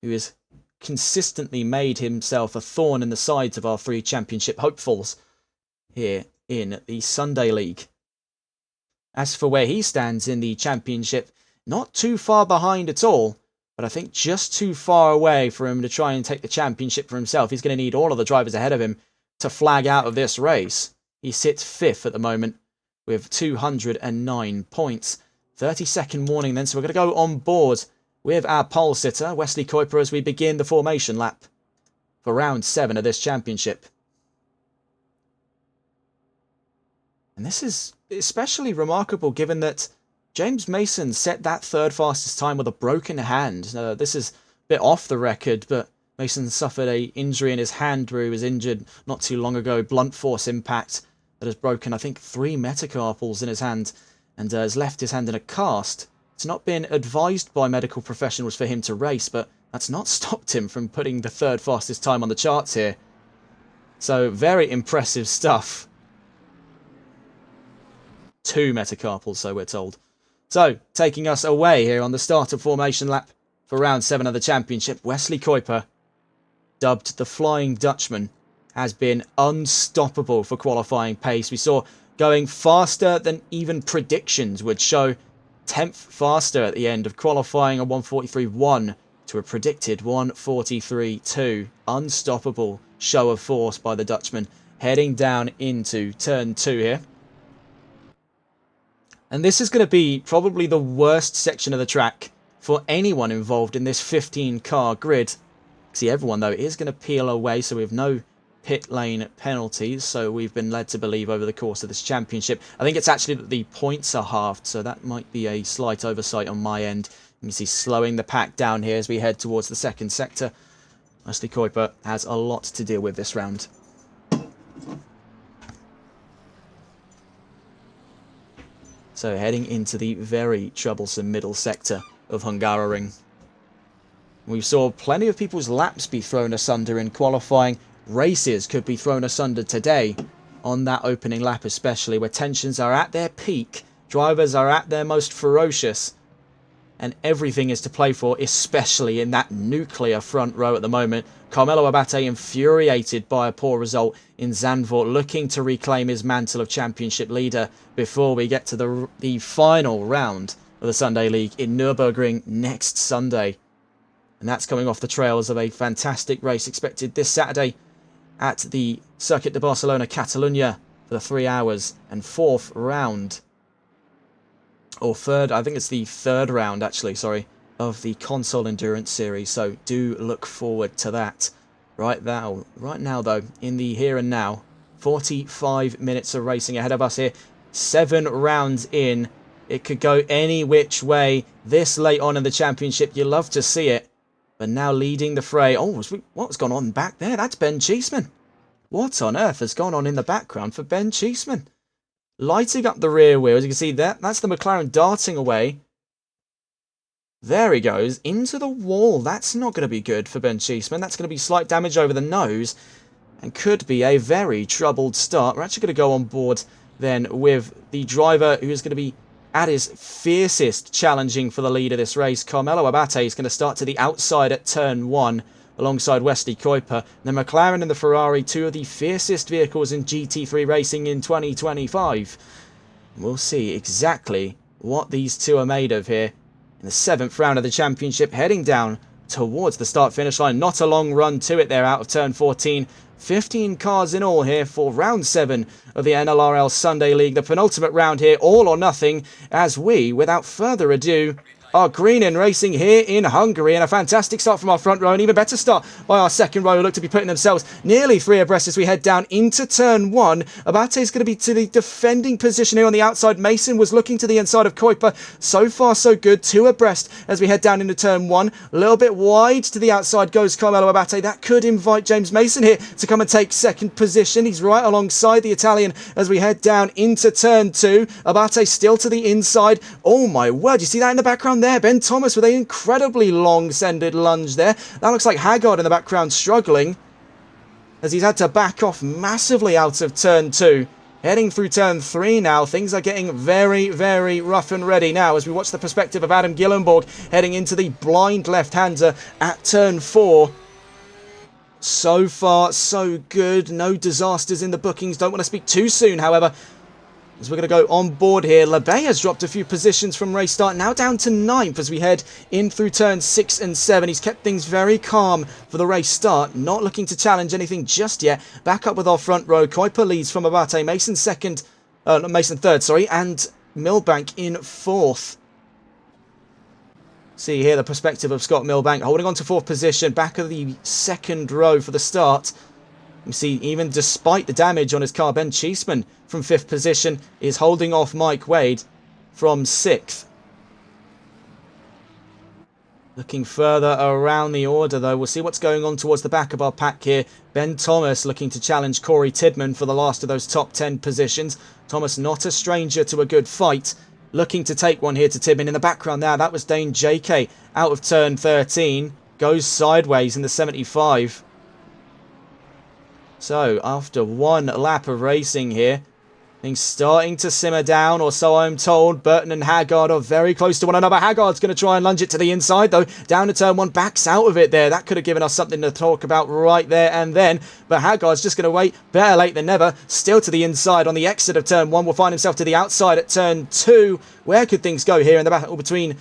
who has consistently made himself a thorn in the sides of our 3 championship hopefuls here in the Sunday League. As for where he stands in the championship, not too far behind at all, but I think just too far away for him to try and take the championship for himself. He's going to need all of the drivers ahead of him to flag out of this race. He sits 5th at the moment with 209 points. 30-second warning then, so we're going to go on board with our pole sitter, Wesley Kuiper, as we begin the formation lap for round 7 of this championship. And this is especially remarkable given that James Mason set that 3rd fastest time with a broken hand. This is a bit off the record, but Mason suffered an injury in his hand where he was injured not too long ago. Blunt force impact that has broken, I think, 3 metacarpals in his hand and has left his hand in a cast. It's not been advised by medical professionals for him to race, but that's not stopped him from putting the 3rd fastest time on the charts here. So, very impressive stuff. 2 metacarpals, so we're told. So, taking us away here on the start of formation lap for round 7 of the championship, Wesley Kuiper, dubbed the Flying Dutchman, has been unstoppable for qualifying pace. We saw going faster than even predictions would show. 10th faster at the end of qualifying, a 1:43.1 to a predicted 1:43.2. Unstoppable show of force by the Dutchman, heading down into turn 2 here. And this is going to be probably the worst section of the track for anyone involved in this 15-car grid. See, everyone, though, is going to peel away, so we have no pit lane penalties, so we've been led to believe over the course of this championship. I think it's actually that the points are halved, so that might be a slight oversight on my end. You can see slowing the pack down here as we head towards the 2nd sector. Wesley Kuiper has a lot to deal with this round. So heading into the very troublesome middle sector of Hungaroring. We saw plenty of people's laps be thrown asunder in qualifying. Races could be thrown asunder today on that opening lap, especially where tensions are at their peak. Drivers are at their most ferocious. And everything is to play for, especially in that nuclear front row at the moment. Carmelo Abate infuriated by a poor result in Zandvoort, looking to reclaim his mantle of championship leader before we get to the final round of the Sunday League in Nürburgring next Sunday. And that's coming off the trails of a fantastic race expected this Saturday at the Circuit de Barcelona Catalunya for the 3 hours and 4th round. Or third, I think it's the 3rd round actually, sorry, of the Console Endurance Series. So do look forward to that. Right now though, in the here and now, 45 minutes of racing ahead of us here. 7 rounds in. It could go any which way this late on in the championship. You love to see it. But now leading the fray. Oh, what's gone on back there? That's Ben Cheeseman. What on earth has gone on in the background for Ben Cheeseman? Lighting up the rear wheels. You can see that's the McLaren darting away. There he goes. Into the wall. That's not going to be good for Ben Cheeseman. That's going to be slight damage over the nose. And could be a very troubled start. We're actually going to go on board then with the driver who is going to be at his fiercest challenging for the lead of this race. Carmelo Abate is going to start to the outside at turn 1 alongside Wesley Kuiper. The McLaren and the Ferrari, 2 of the fiercest vehicles in GT3 racing in 2025. We'll see exactly what these 2 are made of here in the 7th round of the championship, heading down towards the start-finish line. Not a long run to it there out of turn 14. 15 cars in all here for round 7 of the NLRL Sunday League. The penultimate round here, all or nothing, as we, without further ado, Our green in racing here in Hungary, and a fantastic start from our front row, and even better start by our second row, who look to be putting themselves nearly 3 abreast as we head down into turn 1. Abate is going to be to the defending position here on the outside. Mason was looking to the inside of Kuiper. So far so good, 2 abreast as we head down into turn 1. A little bit wide to the outside goes Carmelo Abate. That could invite James Mason here to come and take second position. He's right alongside the Italian as we head down into turn 2. Abate still to the inside. Oh my word, you see that in the background there? Ben Thomas with an incredibly long-sended lunge there. That looks like Haggard in the background struggling as he's had to back off massively out of turn 2. Heading through turn 3 now, things are getting very, very rough and ready now as we watch the perspective of Adam Gillenborg heading into the blind left-hander at turn 4. So far, so good. No disasters in the bookings. Don't want to speak too soon, however, as we're going to go on board here. Labey has dropped a few positions from race start, now down to 9th as we head in through turns 6 and 7. He's kept things very calm for the race start, not looking to challenge anything just yet. Back up with our front row. Kuiper leads from Abate, Mason third, sorry, and Milbank in 4th. See here the perspective of Scott Milbank holding on to 4th position, back of the second row for the start. You see, even despite the damage on his car, Ben Cheeseman from 5th position is holding off Mike Wade from 6th. Looking further around the order, though, we'll see what's going on towards the back of our pack here. Ben Thomas looking to challenge Corey Tidman for the last of those top 10 positions. Thomas not a stranger to a good fight. Looking to take one here to Tidman. In the background there, that was Dane JK out of turn 13. Goes sideways in the 75. So, after one lap of racing here, things starting to simmer down, or so I'm told. Burton and Haggard are very close to one another. Haggard's going to try and lunge it to the inside, though. Down to turn 1, backs out of it there. That could have given us something to talk about right there and then. But Haggard's just going to wait. Better late than never. Still to the inside on the exit of turn 1. Will find himself to the outside at turn 2. Where could things go here in the battle between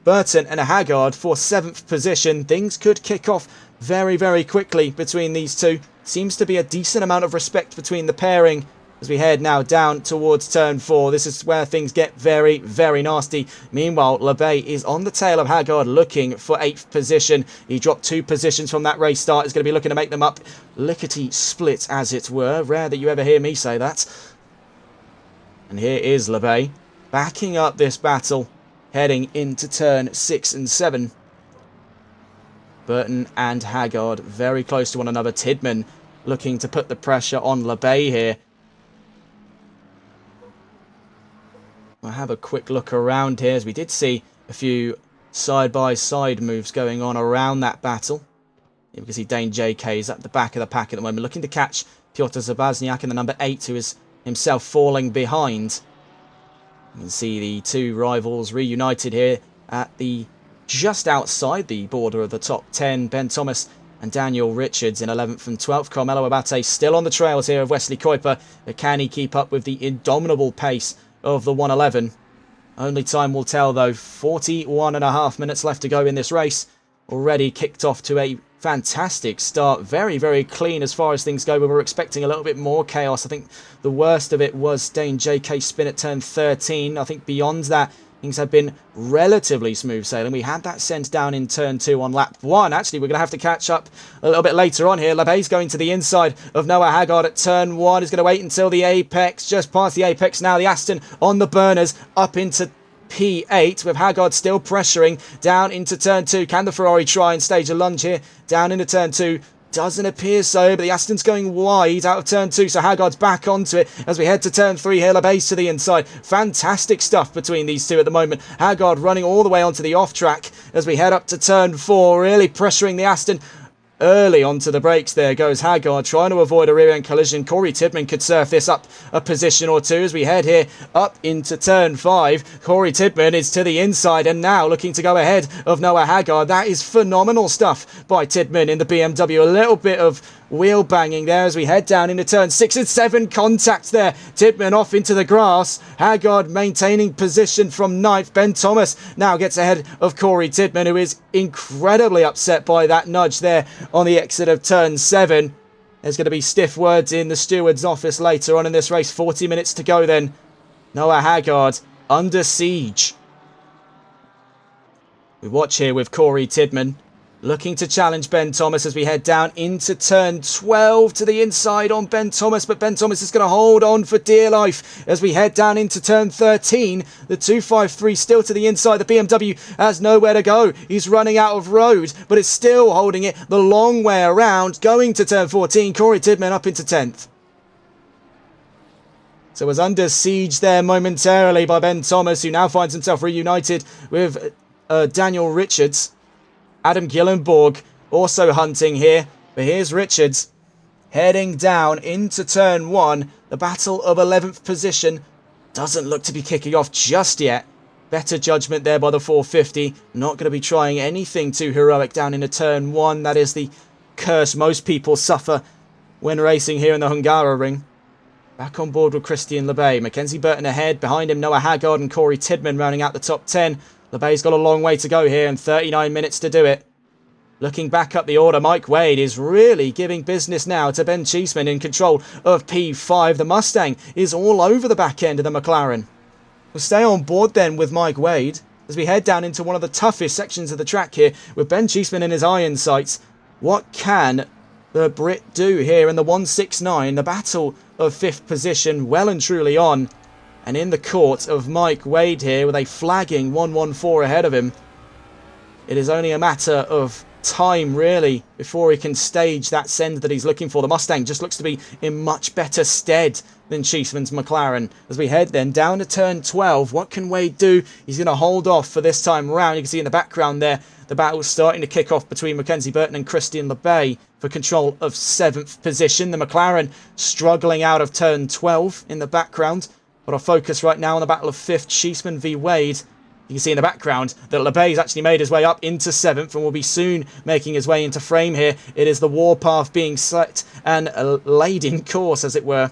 Burton and Haggard for 7th position? Things could kick off very, very quickly between these two. Seems to be a decent amount of respect between the pairing as we head now down towards turn 4. This is where things get very, very nasty. Meanwhile, Labey is on the tail of Haggard looking for 8th position. He dropped 2 positions from that race start. He's going to be looking to make them up lickety split, as it were. Rare that you ever hear me say that. And here is Labey backing up this battle, heading into turn 6 and 7. Burton and Haggard very close to one another. Tidman looking to put the pressure on Labey here. I'll have a quick look around here, as we did see a few side-by-side moves going on around that battle. You can see Dane JK is at the back of the pack at the moment, looking to catch Piotr Zabazniak in the number 8, who is himself falling behind. You can see the two rivals reunited here at the just outside the border of the top 10. Ben Thomas and Daniel Richards in 11th and 12th. Carmelo Abate still on the trails here of Wesley Kuiper. But can he keep up with the indomitable pace of the 111? Only time will tell, though. 41.5 minutes left to go in this race. Already kicked off to a fantastic start. Very, very clean as far as things go. We were expecting a little bit more chaos. I think the worst of it was Dane JK spin at turn 13. I think beyond that, things have been relatively smooth sailing. We had that sent down in turn 2 on lap 1. Actually, we're going to have to catch up a little bit later on here. Labey's going to the inside of Noah Haggard at turn 1. He's going to wait until the apex. Just past the apex now. The Aston on the burners up into P8 with Haggard still pressuring down into turn 2. Can the Ferrari try and stage a lunge here down into turn 2? Doesn't appear so, but the Aston's going wide out of turn 2, so Haggard's back onto it as we head to turn 3 here. Labey's to the inside. Fantastic stuff between these two at the moment. Haggard running all the way onto the off track as we head up to turn 4, really pressuring the Aston. Early onto the brakes there goes Haggard, trying to avoid a rear-end collision. Corey Tidman could surf this up a position or two as we head here up into turn 5. Corey Tidman is to the inside and now looking to go ahead of Noah Haggard. That is phenomenal stuff by Tidman in the BMW. A little bit of wheel banging there as we head down into turn 6 and 7. Contact there. Tidman off into the grass. Haggard maintaining position from 9th. Ben Thomas now gets ahead of Corey Tidman, who is incredibly upset by that nudge there on the exit of turn 7. There's going to be stiff words in the steward's office later on in this race. 40 minutes to go then. Noah Haggard under siege. We watch here with Corey Tidman looking to challenge Ben Thomas as we head down into turn 12 to the inside on Ben Thomas, but Ben Thomas is going to hold on for dear life as we head down into turn 13. The 253 still to the inside. The BMW has nowhere to go. He's running out of road, but it's still holding it the long way around, going to turn 14. Corey Tidman up into 10th. So was under siege there momentarily by Ben Thomas, who now finds himself reunited with Daniel Richards. Adam Gillenborg also hunting here. But here's Richards heading down into turn 1. The battle of 11th position doesn't look to be kicking off just yet. Better judgment there by the 450. Not going to be trying anything too heroic down into turn 1. That is the curse most people suffer when racing here in the Hungaroring. Back on board with Christian LeBay. Mackenzie Burton ahead. Behind him, Noah Haggard and Corey Tidman rounding out the top 10. LeBay's got a long way to go here and 39 minutes to do it. Looking back up the order, Mike Wade is really giving business now to Ben Cheeseman in control of P5. The Mustang is all over the back end of the McLaren. We'll stay on board then with Mike Wade as we head down into one of the toughest sections of the track here with Ben Cheeseman in his iron sights. What can the Brit do here in the 169? The battle of 5th position well and truly on. And in the court of Mike Wade here with a flagging 114 ahead of him. It is only a matter of time really before he can stage that send that he's looking for. The Mustang just looks to be in much better stead than Cheeseman's McLaren. As we head then down to turn 12, what can Wade do? He's going to hold off for this time round. You can see in the background there, the battle starting to kick off between Mackenzie Burton and Christian LeBay for control of 7th position. The McLaren struggling out of turn 12 in the background. But our focus right now on the battle of 5th, Cheeseman v Wade. You can see in the background that LeBay's actually made his way up into 7th and will be soon making his way into frame here. It is the warpath being set and laid in course, as it were,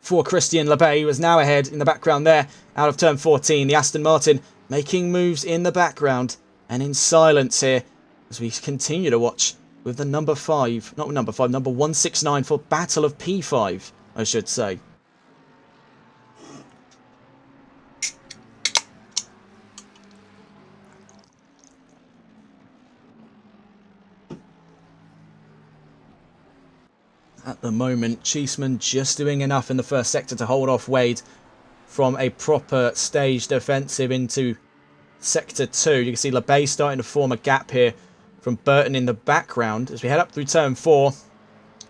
for Christian LeBay, who is now ahead in the background there out of turn 14. The Aston Martin making moves in the background and in silence here as we continue to watch with the number 169 for Battle of P5, I should say. At the moment, Cheeseman just doing enough in the first sector to hold off Wade from a proper staged offensive into sector 2. You can see LeBay starting to form a gap here from Burton in the background. As we head up through turn 4,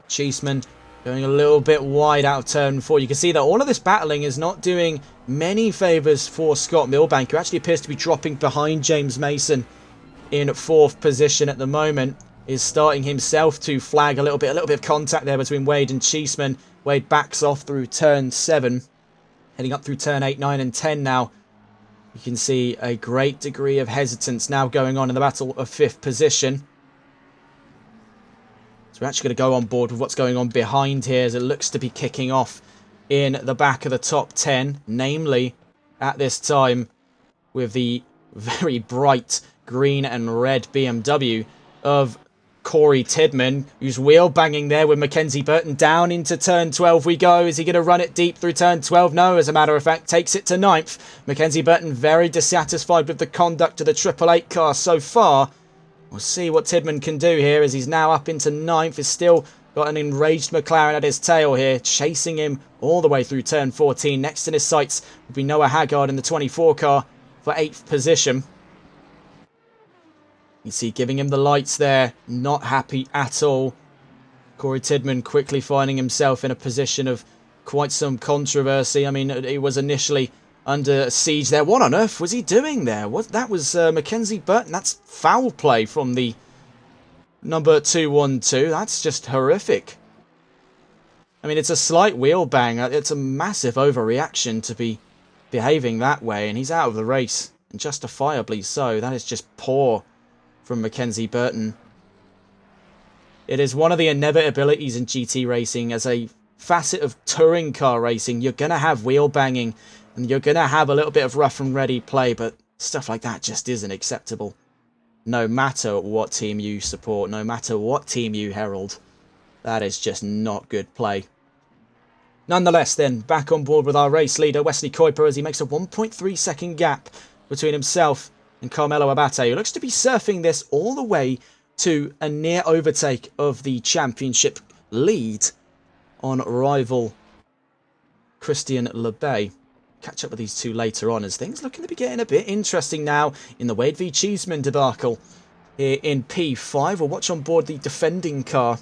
Cheeseman going a little bit wide out of turn 4. You can see that all of this battling is not doing many favours for Scott Milbank, who actually appears to be dropping behind James Mason in 4th position at the moment. Is starting himself to flag a little bit of contact there between Wade and Cheeseman. Wade backs off through turn 7, heading up through turn 8, 9 and 10 now. You can see a great degree of hesitance now going on in the battle of 5th position. So we're actually going to go on board with what's going on behind here as it looks to be kicking off in the back of the top 10, namely at this time with the very bright green and red BMW of Corey Tidman, who's wheel banging there with Mackenzie Burton. Down into turn 12 we go. Is he going to run it deep through turn 12? No, as a matter of fact, takes it to 9th. Mackenzie Burton very dissatisfied with the conduct of the 888 car so far. We'll see what Tidman can do here as he's now up into 9th. He's still got an enraged McLaren at his tail here, chasing him all the way through turn 14. Next in his sights will be Noah Haggard in the 24 car for 8th position. You see, giving him the lights there, not happy at all. Corey Tidman quickly finding himself in a position of quite some controversy. I mean, he was initially under siege there. What on earth was he doing there? That was Mackenzie Burton. That's foul play from the number 212. That's just horrific. I mean, it's a slight wheel bang. It's a massive overreaction to be behaving that way. And he's out of the race, and justifiably so. That is just poor from Mackenzie Burton. It is one of the inevitabilities in GT racing as a facet of touring car racing. You're going to have wheel banging and you're going to have a little bit of rough and ready play, but stuff like that just isn't acceptable. No matter what team you support, no matter what team you herald, that is just not good play. Nonetheless then, back on board with our race leader, Wesley Kuiper, as he makes a 1.3 second gap between himself and Carmelo Abate, who looks to be surfing this all the way to a near overtake of the championship lead on rival Christian LeBay. Catch up with these two later on as things looking to be getting a bit interesting now in the Wade v Cheeseman debacle here in P5. We'll watch on board the defending car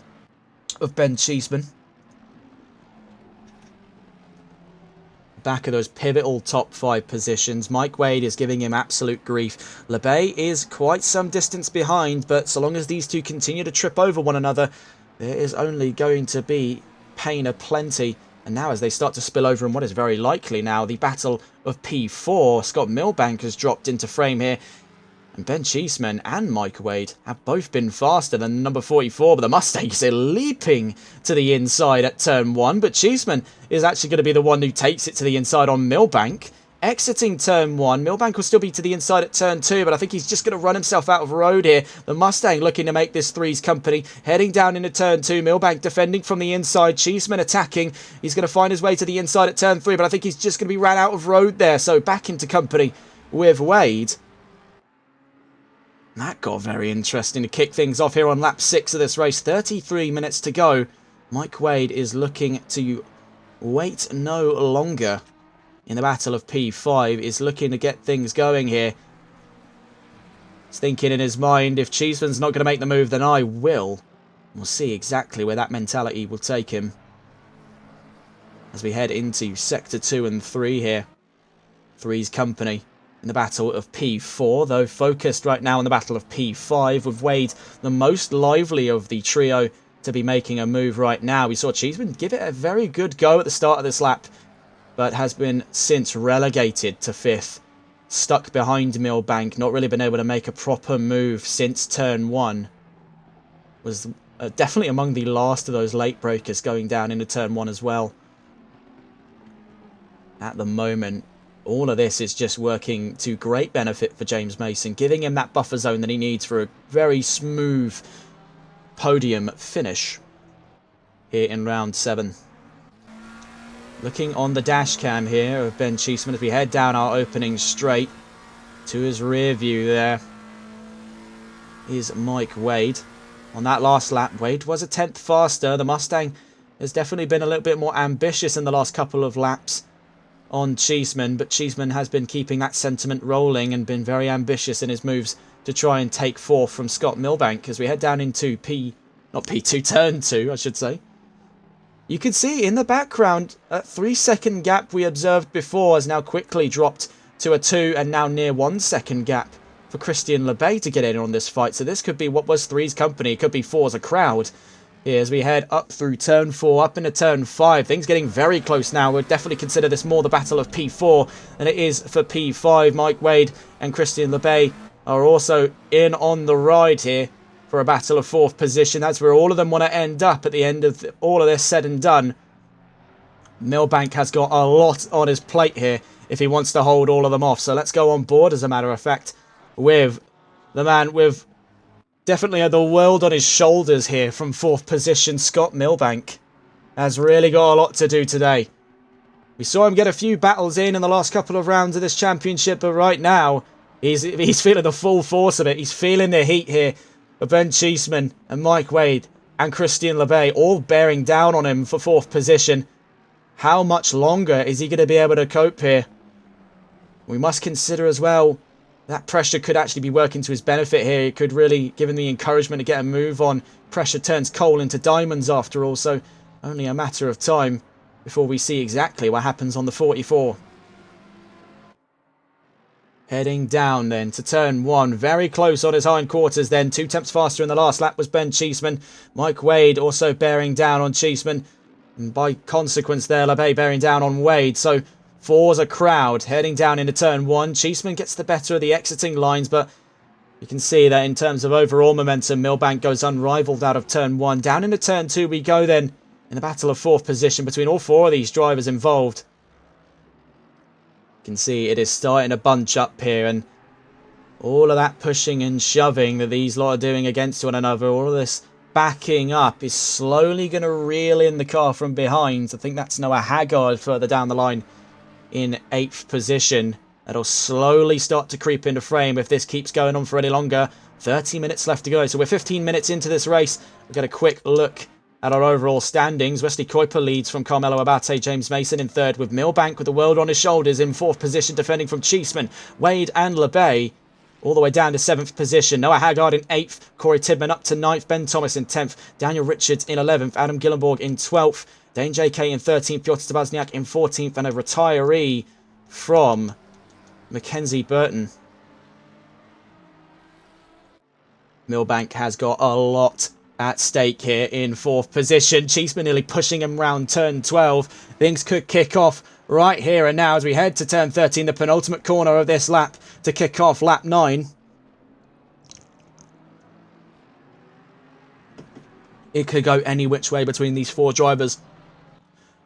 of Ben Cheeseman. Back of those pivotal top 5 positions. Mike Wade is giving him absolute grief. LeBay is quite some distance behind, but so long as these two continue to trip over one another, there is only going to be pain aplenty. And now as they start to spill over in what is very likely now the battle of P4, Scott Milbank has dropped into frame here. And Ben Cheeseman and Mike Wade have both been faster than number 44, but the Mustangs are leaping to the inside at turn 1. But Cheeseman is actually going to be the one who takes it to the inside on Milbank. Exiting turn 1, Milbank will still be to the inside at turn 2, but I think he's just going to run himself out of road here. The Mustang looking to make this threes company. Heading down into turn 2, Milbank defending from the inside. Cheeseman attacking. He's going to find his way to the inside at turn 3, but I think he's just going to be ran out of road there. So back into company with Wade. That got very interesting to kick things off here on lap 6 of this race. 33 minutes to go. Mike Wade is looking to wait no longer in the battle of P5. Is looking to get things going here. He's thinking in his mind, if Cheeseman's not going to make the move, then I will. We'll see exactly where that mentality will take him as we head into Sector 2 and 3 here. Three's company in the battle of P4, though focused right now on the battle of P5, with Wade the most lively of the trio to be making a move right now. We saw Cheeseman give it a very good go at the start of this lap, but has been since relegated to 5th. Stuck behind Milbank, not really been able to make a proper move since turn 1. Was definitely among the last of those late breakers going down into turn 1 as well. At the moment, all of this is just working to great benefit for James Mason, giving him that buffer zone that he needs for a very smooth podium finish here in round 7. Looking on the dash cam here of Ben Cheeseman as we head down our opening straight. To his rear view there is Mike Wade. On that last lap, Wade was a 10th faster. The Mustang has definitely been a little bit more ambitious in the last couple of laps on Cheeseman, but Cheeseman has been keeping that sentiment rolling and been very ambitious in his moves to try and take 4th from Scott Milbank as we head down into turn 2, I should say. You can see in the background, a 3-second gap we observed before has now quickly dropped to a 2 and now near 1 second gap for Christian LeBay to get in on this fight. So this could be what was 3's company, it could be 4's a crowd. Here as we head up through turn 4, up into turn 5. Things getting very close now. We'd definitely consider this more the battle of P4 than it is for P5. Mike Wade and Christian LeBay are also in on the ride here for a battle of 4th position. That's where all of them want to end up at the end of all of this said and done. Milbank has got a lot on his plate here if he wants to hold all of them off. So let's go on board, as a matter of fact, with the man with definitely the world on his shoulders here from 4th position. Scott Milbank has really got a lot to do today. We saw him get a few battles in the last couple of rounds of this championship, but right now he's feeling the full force of it. He's feeling the heat here of Ben Cheeseman and Mike Wade and Christian LeBay all bearing down on him for 4th position. How much longer is he going to be able to cope here? We must consider as well that pressure could actually be working to his benefit here. It could really give him the encouragement to get a move on. Pressure turns coal into diamonds after all, so only a matter of time before we see exactly what happens on the 44. Heading down then to turn 1, very close on his hindquarters then. 2 tenths faster in the last lap was Ben Cheeseman. Mike Wade also bearing down on Cheeseman. And by consequence there, LeBay bearing down on Wade. So 4's a crowd heading down into turn 1. Cheeseman gets the better of the exiting lines, but you can see that in terms of overall momentum, Milbank goes unrivaled out of turn 1. Down into turn 2 we go then in the battle of 4th position between all 4 of these drivers involved. You can see it is starting to bunch up here, and all of that pushing and shoving that these lot are doing against one another, all of this backing up is slowly going to reel in the car from behind. I think that's Noah Haggard further down the line in 8th position. That'll slowly start to creep into frame if this keeps going on for any longer. 30 minutes left to go. So we're 15 minutes into this race. We'll get a quick look at our overall standings. Wesley Kuiper leads from Carmelo Abate. James Mason in third, with Milbank with the world on his shoulders in fourth position, defending from Cheeseman. Wade and LeBay all the way down to 7th position. Noah Haggard in 8th. Corey Tidman up to 9th. Ben Thomas in 10th. Daniel Richards in 11th. Adam Gillenborg in 12th. Dane JK in 13th. Piotr Stabazniak in 14th. And a retiree from Mackenzie Burton. Milbank has got a lot at stake here in 4th position. Cheeseman nearly pushing him round turn 12. Things could kick off right here and now as we head to turn 13, the penultimate corner of this lap to kick off lap 9. It could go any which way between these 4 drivers.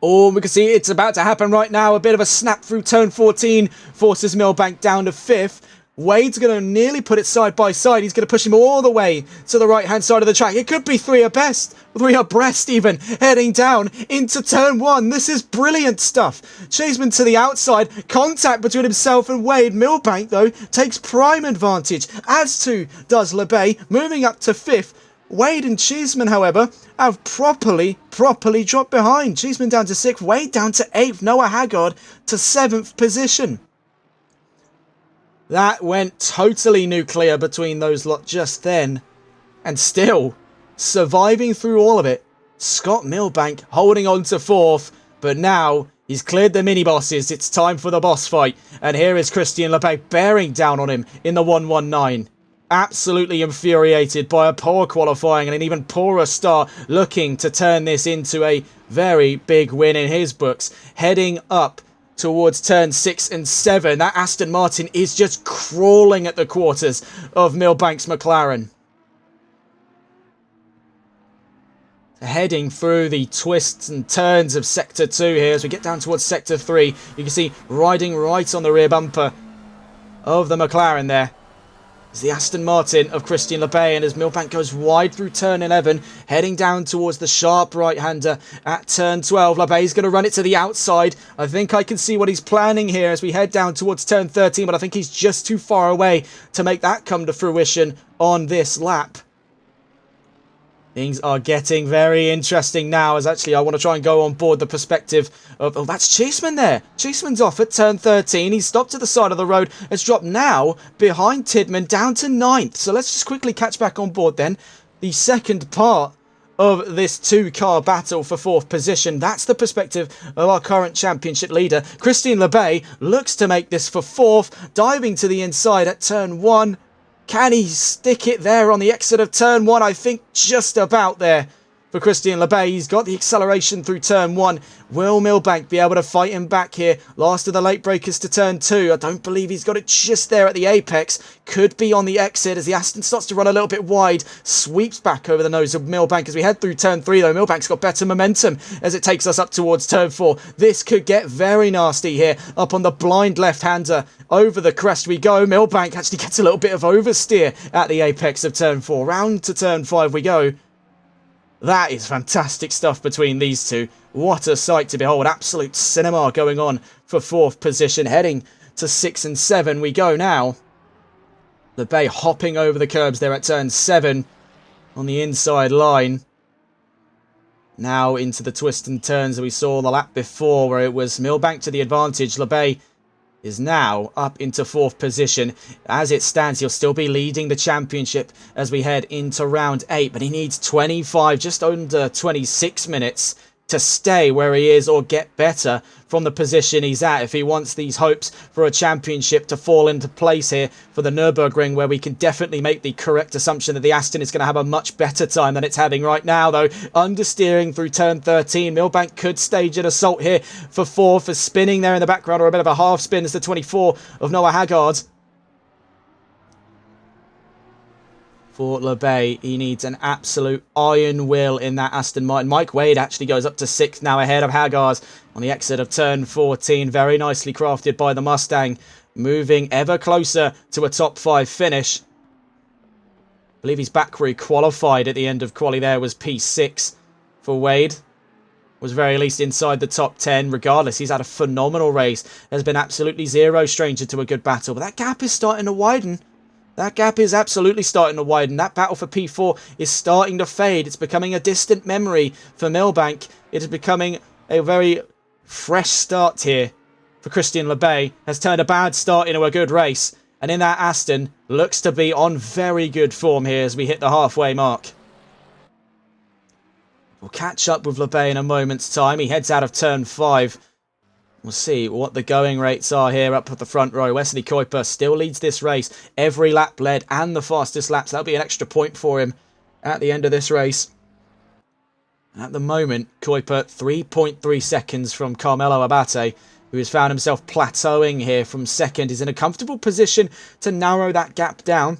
Oh, we can see it's about to happen right now. A bit of a snap through turn 14 forces Milbank down to 5th. Wade's going to nearly put it side by side. He's going to push him all the way to the right-hand side of the track. It could be 3 abreast even, heading down into turn 1. This is brilliant stuff. Cheeseman to the outside. Contact between himself and Wade. Milbank, though, takes prime advantage, as too does LeBay, moving up to 5th. Wade and Cheeseman, however, have properly dropped behind. Cheeseman down to 6th. Wade down to 8th. Noah Haggard to 7th position. That went totally nuclear between those lot just then. And still, surviving through all of it, Scott Milbank holding on to 4th. But now, he's cleared the mini-bosses. It's time for the boss fight. And here is Christian LeBay bearing down on him in the 119. Absolutely infuriated by a poor qualifying and an even poorer start, looking to turn this into a very big win in his books. Heading up towards turn 6 and 7. That Aston Martin is just crawling at the quarters of Milbank's McLaren. Heading through the twists and turns of Sector 2 here as we get down towards Sector 3. You can see riding right on the rear bumper of the McLaren there is the Aston Martin of Christian LeBay, and as Milbank goes wide through turn 11, heading down towards the sharp right-hander at turn 12. LeBay's going to run it to the outside. I think I can see what he's planning here as we head down towards turn 13, but I think he's just too far away to make that come to fruition on this lap. Things are getting very interesting now, as actually I want to try and go on board the perspective of... Oh, that's Cheeseman there. Cheeseman's off at turn 13. He's stopped to the side of the road. It's dropped now behind Tidman down to 9th. So let's just quickly catch back on board then. The second part of this 2-car battle for 4th position. That's the perspective of our current championship leader. Christian LeBay looks to make this for 4th, diving to the inside at turn 1. Can he stick it there on the exit of turn 1? I think just about there for Christian LeBay. He's got the acceleration through turn 1. Will Milbank be able to fight him back here? Last of the late breakers to turn 2. I don't believe he's got it just there at the apex. Could be on the exit as the Aston starts to run a little bit wide. Sweeps back over the nose of Milbank as we head through turn 3 though. Milbank's got better momentum as it takes us up towards turn 4. This could get very nasty here. Up on the blind left-hander. Over the crest we go. Milbank actually gets a little bit of oversteer at the apex of turn 4. Round to turn 5 we go. That is fantastic stuff between these two. What a sight to behold. Absolute cinema going on for 4th position. Heading to 6 and 7 we go now. LeBay hopping over the curbs there at turn 7 on the inside line. Now into the twists and turns that we saw the lap before, where it was Milbank to the advantage. LeBay is now up into 4th position. As it stands, he'll still be leading the championship as we head into round 8, but he needs 25, just under 26 minutes to stay where he is or get better from the position he's at if he wants these hopes for a championship to fall into place here for the Nürburgring, where we can definitely make the correct assumption that the Aston is going to have a much better time than it's having right now, though. Understeering through turn 13. Milbank could stage an assault here for 4th, as spinning there in the background, or a bit of a half spin, as the 24 of Noah Haggard. For LeBay, he needs an absolute iron will in that Aston Martin. Mike Wade actually goes up to 6th now, ahead of Haggard on the exit of turn 14. Very nicely crafted by the Mustang, moving ever closer to a top 5 finish. I believe he's back where he qualified at the end of quali there, was P6 for Wade. was very least inside the top 10. Regardless, he's had a phenomenal race. There's been absolutely zero stranger to a good battle, but that gap is starting to widen. That gap is absolutely starting to widen. That battle for P4 is starting to fade. It's becoming a distant memory for Milbank. It is becoming a very fresh start here for Christian Lebay. Has turned a bad start into a good race. And in that Aston, looks to be on very good form here as we hit the halfway mark. We'll catch up with Lebay in a moment's time. He heads out of turn 5. We'll see what the going rates are here up at the front row. Wesley Kuiper still leads this race. Every lap led and the fastest laps. That'll be an extra point for him at the end of this race. At the moment, Kuiper 3.3 seconds from Carmelo Abate, who has found himself plateauing here from second. Is in a comfortable position to narrow that gap down.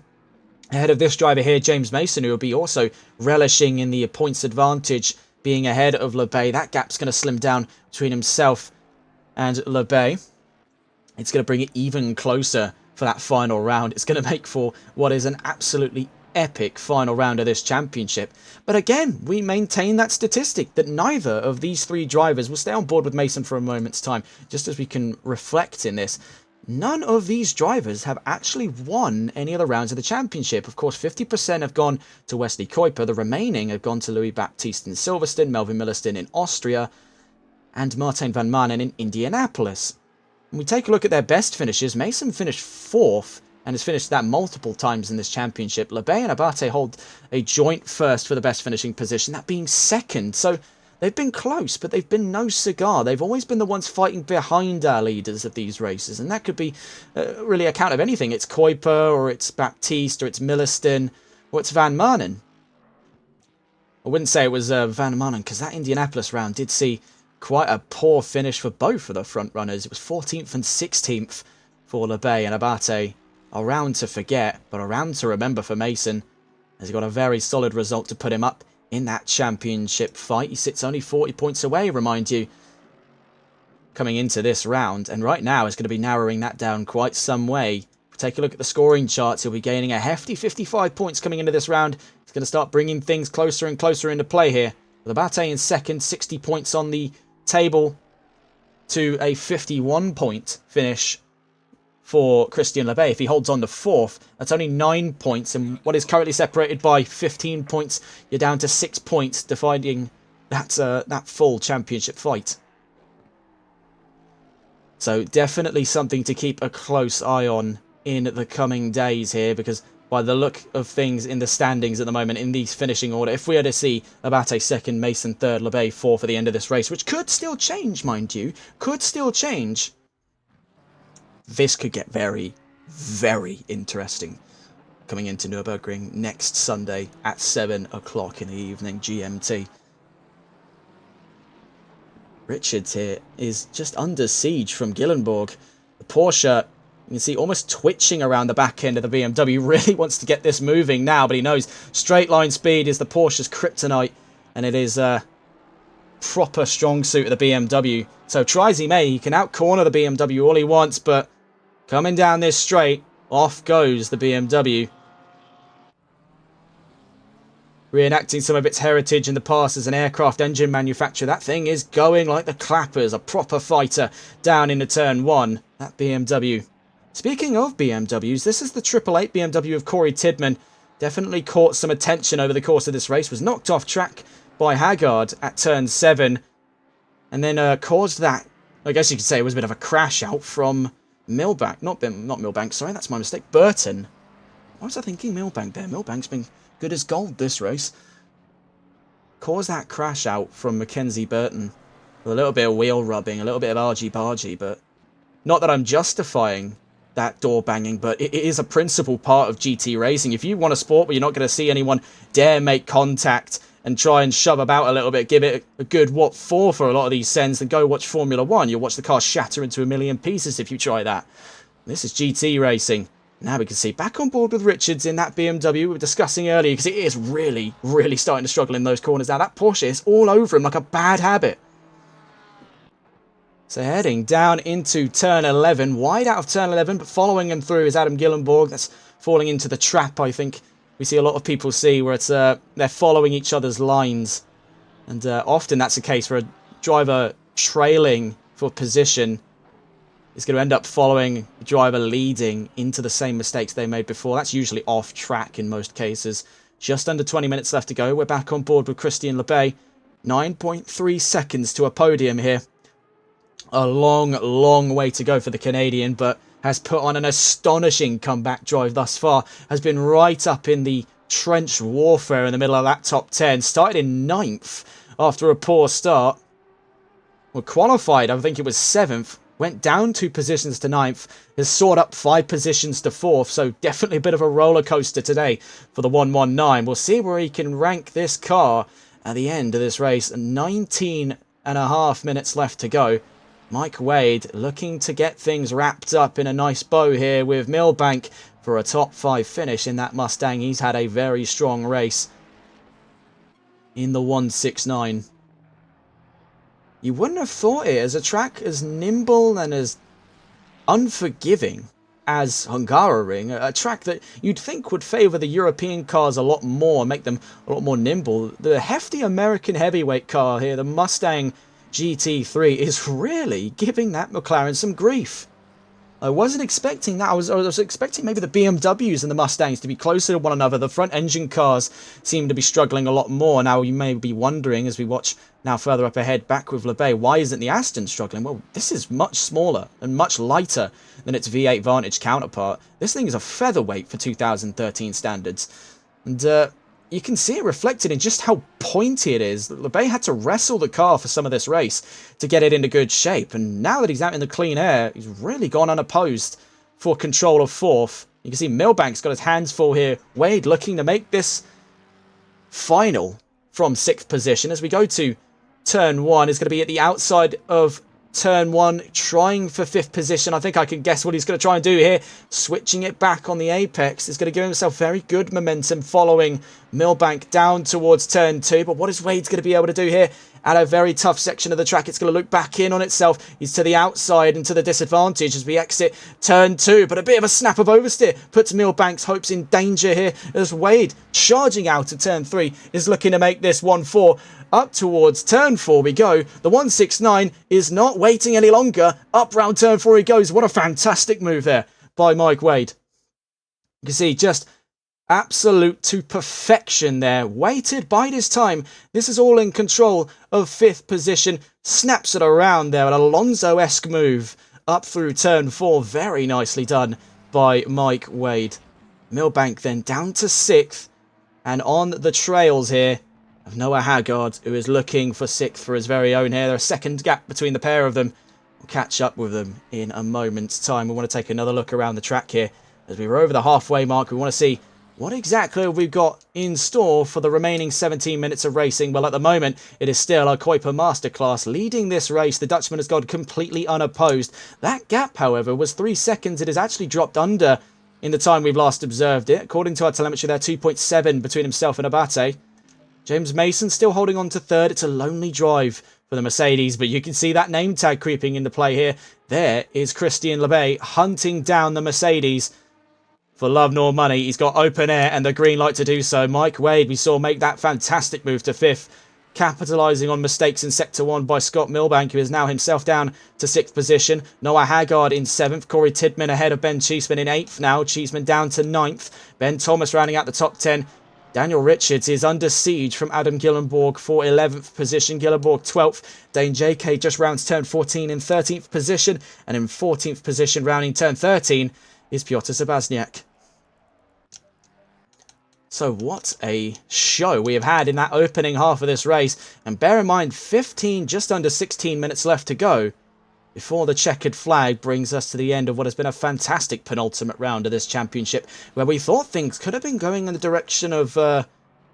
Ahead of this driver here, James Mason, who will be also relishing in the points advantage, being ahead of Lebay. That gap's going to slim down between himself and Lebay. It's going to bring it even closer for that final round. It's going to make for what is an absolutely epic final round of this championship. But again, we maintain that statistic that neither of these three drivers will stay on board with Mason for a moment's time, just as we can reflect in this. None of these drivers have actually won any of the rounds of the championship. Of course, 50% have gone to Wesley Kuiper. The remaining have gone to Louis Baptiste in Silverstone, Melvin Millerstone in Austria, and Martin van Manen in Indianapolis. When we take a look at their best finishes, Mason finished 4th and has finished that multiple times in this championship. Lebay and Abate hold a joint first for the best finishing position, that being 2nd. So they've been close, but they've been no cigar. They've always been the ones fighting behind our leaders of these races, and that could be really a count of anything. It's Kuiper, or it's Baptiste, or it's Millerstone, or it's Van Manen. I wouldn't say it was Van Manen, because that Indianapolis round did see quite a poor finish for both of the front runners. It was 14th and 16th for Lebay and Abate. A round to forget, but a round to remember for Mason, as he got a very solid result to put him up in that championship fight. He sits only 40 points away, remind you, coming into this round, and right now is going to be narrowing that down quite some way. Take a look at the scoring charts. He'll be gaining a hefty 55 points coming into this round. He's going to start bringing things closer and closer into play here. With Abate in second, 60 points on the table to a 51 point finish for Christian Lebay. If he holds on to 4th, that's only 9 points, and what is currently separated by 15 points, you're down to 6 points, dividing that full championship fight. So definitely something to keep a close eye on in the coming days here, because by the look of things in the standings at the moment, in these finishing order, if we are to see Abate 2nd, Mason 3rd, Lebay 4th at the end of this race, which could still change, mind you, could still change, this could get very, very interesting coming into Nürburgring next Sunday at 7 o'clock in the evening GMT. Richards here is just under siege from Gillenborg. The Porsche, you can see almost twitching around the back end of the BMW. Really wants to get this moving now, but he knows straight line speed is the Porsche's kryptonite, and it is a proper strong suit of the BMW. So try as he may, he can out-corner the BMW all he wants, but coming down this straight, off goes the BMW. Reenacting some of its heritage in the past as an aircraft engine manufacturer. That thing is going like the clappers, a proper fighter down into turn 1. That BMW. Speaking of BMWs, this is the 888 BMW of Corey Tidman. Definitely caught some attention over the course of this race. Was knocked off track by Haggard at turn 7. And then caused that, I guess you could say it was a bit of a crash out from Milbank. Not Milbank, sorry, that's my mistake. Burton. Why was I thinking Milbank there? Milbank's been good as gold this race. Caused that crash out from Mackenzie Burton. With a little bit of wheel rubbing, a little bit of argy-bargy, but not that I'm justifying that door banging, but it is a principal part of GT racing. If you want a sport where you're not going to see anyone dare make contact and try and shove about a little bit, give it a good what for a lot of these sends, then go watch Formula 1. You'll watch the car shatter into a million pieces if you try that. This is GT racing. Now we can see back on board with Richards in that BMW we were discussing earlier, because it is really, really starting to struggle in those corners now. That Porsche is all over him like a bad habit. So heading down into turn 11, wide out of turn 11, but following him through is Adam Gillenborg. That's falling into the trap, I think we see a lot of people see, where it's they're following each other's lines. And often that's the case for driver trailing for position is going to end up following the driver leading into the same mistakes they made before. That's usually off track in most cases. Just under 20 minutes left to go. We're back on board with Christian Lebay. 9.3 seconds to a podium here. A long, long way to go for the Canadian, but has put on an astonishing comeback drive thus far. Has been right up in the trench warfare in the middle of that top 10. Started in 9th after a poor start. Well, qualified, I think it was 7th. Went down 2 positions to 9th. Has soared up 5 positions to 4th. So definitely a bit of a roller coaster today for the 119. We'll see where he can rank this car at the end of this race. 19.5 minutes left to go. Mike Wade looking to get things wrapped up in a nice bow here with Milbank for a top 5 finish in that Mustang. He's had a very strong race in the 169. You wouldn't have thought it as a track as nimble and as unforgiving as Hungaroring, a track that you'd think would favour the European cars a lot more, make them a lot more nimble. The hefty American heavyweight car here, the Mustang GT3, is really giving that McLaren some grief. I wasn't expecting that. I was expecting maybe the BMWs and the Mustangs to be closer to one another. The front engine cars seem to be struggling a lot more. Now you may be wondering, as we watch now further up ahead back with Lebay, why isn't the Aston struggling? Well, this is much smaller and much lighter than its V8 Vantage counterpart. This thing is a featherweight for 2013 standards. And you can see it reflected in just how pointy it is. Lebay had to wrestle the car for some of this race to get it into good shape. And now that he's out in the clean air, he's really gone unopposed for control of 4th. You can see Milbank's got his hands full here. Wade looking to make this final from 6th position. As we go to turn 1, is going to be at the outside of turn 1, trying for 5th position. I think I can guess what he's going to try and do here. Switching it back on the apex is going to give himself very good momentum following Milbank down towards turn 2. But what is Wade's going to be able to do here? At a very tough section of the track, it's going to look back in on itself. He's to the outside and to the disadvantage as we exit turn 2. But a bit of a snap of oversteer puts Milbank's hopes in danger here as Wade, charging out of turn 3, is looking to make this 1-4. Up towards turn 4 we go. The 169 is not waiting any longer. Up round turn 4 he goes. What a fantastic move there by Mike Wade. You can see just absolute to perfection there. Waited, bide his time. This is all in control of 5th position. Snaps it around there. An Alonso-esque move up through turn 4. Very nicely done by Mike Wade. Milbank then down to 6th. And on the trails here of Noah Haggard, who is looking for 6th for his very own here. There's a second gap between the pair of them. We'll catch up with them in a moment's time. We want to take another look around the track here. As we were over the halfway mark, we want to see what exactly we've got in store for the remaining 17 minutes of racing. Well, at the moment, it is still a Kuiper Masterclass leading this race. The Dutchman has gone completely unopposed. That gap, however, was 3 seconds. It has actually dropped under in the time we've last observed it. According to our telemetry there, 2.7 between himself and Abate. James Mason still holding on to 3rd. It's a lonely drive for the Mercedes, but you can see that name tag creeping into play here. There is Christian Lebay hunting down the Mercedes for love nor money. He's got open air and the green light to do so. Mike Wade, we saw make that fantastic move to 5th, capitalising on mistakes in Sector 1 by Scott Milbank, who is now himself down to 6th position. Noah Haggard in 7th. Corey Tidman ahead of Ben Cheeseman in 8th now. Cheeseman down to 9th. Ben Thomas rounding out the top 10. Daniel Richards is under siege from Adam Gillenborg for 11th position. Gillenborg 12th. Dane JK just rounds turn 14 in 13th position. And in 14th position, rounding turn 13, is Piotr Zabazniak. So what a show we have had in that opening half of this race. And bear in mind, 15, just under 16 minutes left to go before the checkered flag brings us to the end of what has been a fantastic penultimate round of this championship, where we thought things could have been going in the direction of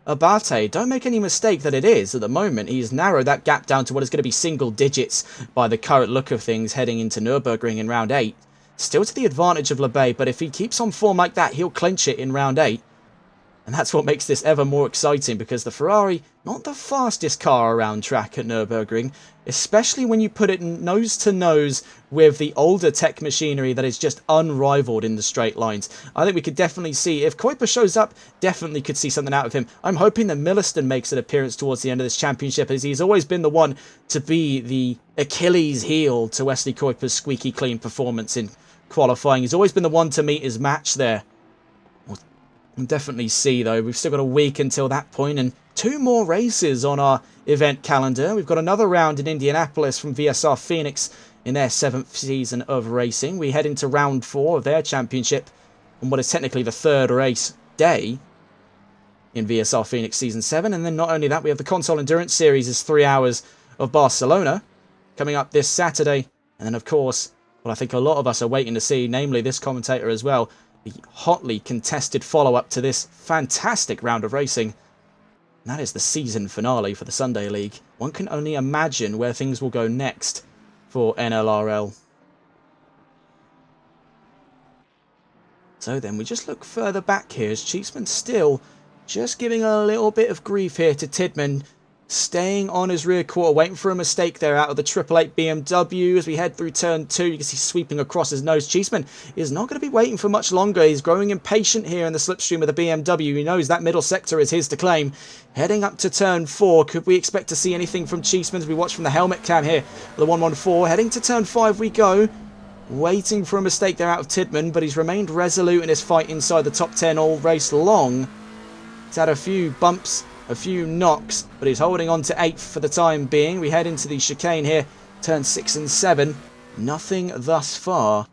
Abate. Don't make any mistake that it is. At the moment, he's narrowed that gap down to what is going to be single digits by the current look of things heading into Nürburgring in round 8. Still to the advantage of Lebay, but if he keeps on form like that, he'll clinch it in round 8. And that's what makes this ever more exciting, because the Ferrari, not the fastest car around track at Nürburgring, especially when you put it nose to nose with the older tech machinery that is just unrivaled in the straight lines. I think we could definitely see, if Kuiper shows up, definitely could see something out of him. I'm hoping that Milliston makes an appearance towards the end of this championship, as he's always been the one to be the Achilles heel to Wesley Kuiper's squeaky clean performance in qualifying. He's always been the one to meet his match there. We'll definitely see, though. We've still got a week until that point, and 2 more races on our event calendar. We've got another round in Indianapolis from VSR Phoenix in their 7th season of racing. We head into round 4 of their championship on what is technically the 3rd race day in VSR Phoenix Season 7. And then not only that, we have the Console Endurance Series is 3 hours of Barcelona coming up this Saturday. And then, of course, what I think a lot of us are waiting to see, namely this commentator as well, the hotly contested follow-up to this fantastic round of racing. And that is the season finale for the Sunday League. One can only imagine where things will go next for NLRL. So then we just look further back here as Cheeseman still just giving a little bit of grief here to Tidman, staying on his rear quarter, waiting for a mistake there out of the 888 BMW. As we head through turn 2, you can see sweeping across his nose. Cheeseman is not going to be waiting for much longer. He's growing impatient here in the slipstream of the BMW. He knows that middle sector is his to claim. Heading up to turn 4, could we expect to see anything from Cheeseman as we watch from the helmet cam here? The 114, heading to turn 5 we go. Waiting for a mistake there out of Tidman, but he's remained resolute in his fight inside the top 10 all race long. He's had a few bumps, a few knocks, but he's holding on to 8th for the time being. We head into the chicane here, turn 6 and 7. Nothing thus far.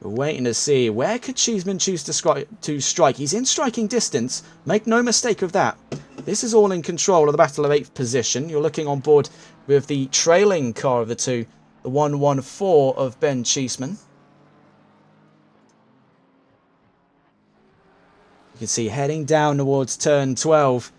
We're waiting to see. Where could Cheeseman choose to strike? He's in striking distance. Make no mistake of that. This is all in control of the battle of 8th position. You're looking on board with the trailing car of the two, the 114 of Ben Cheeseman. You can see heading down towards turn 12.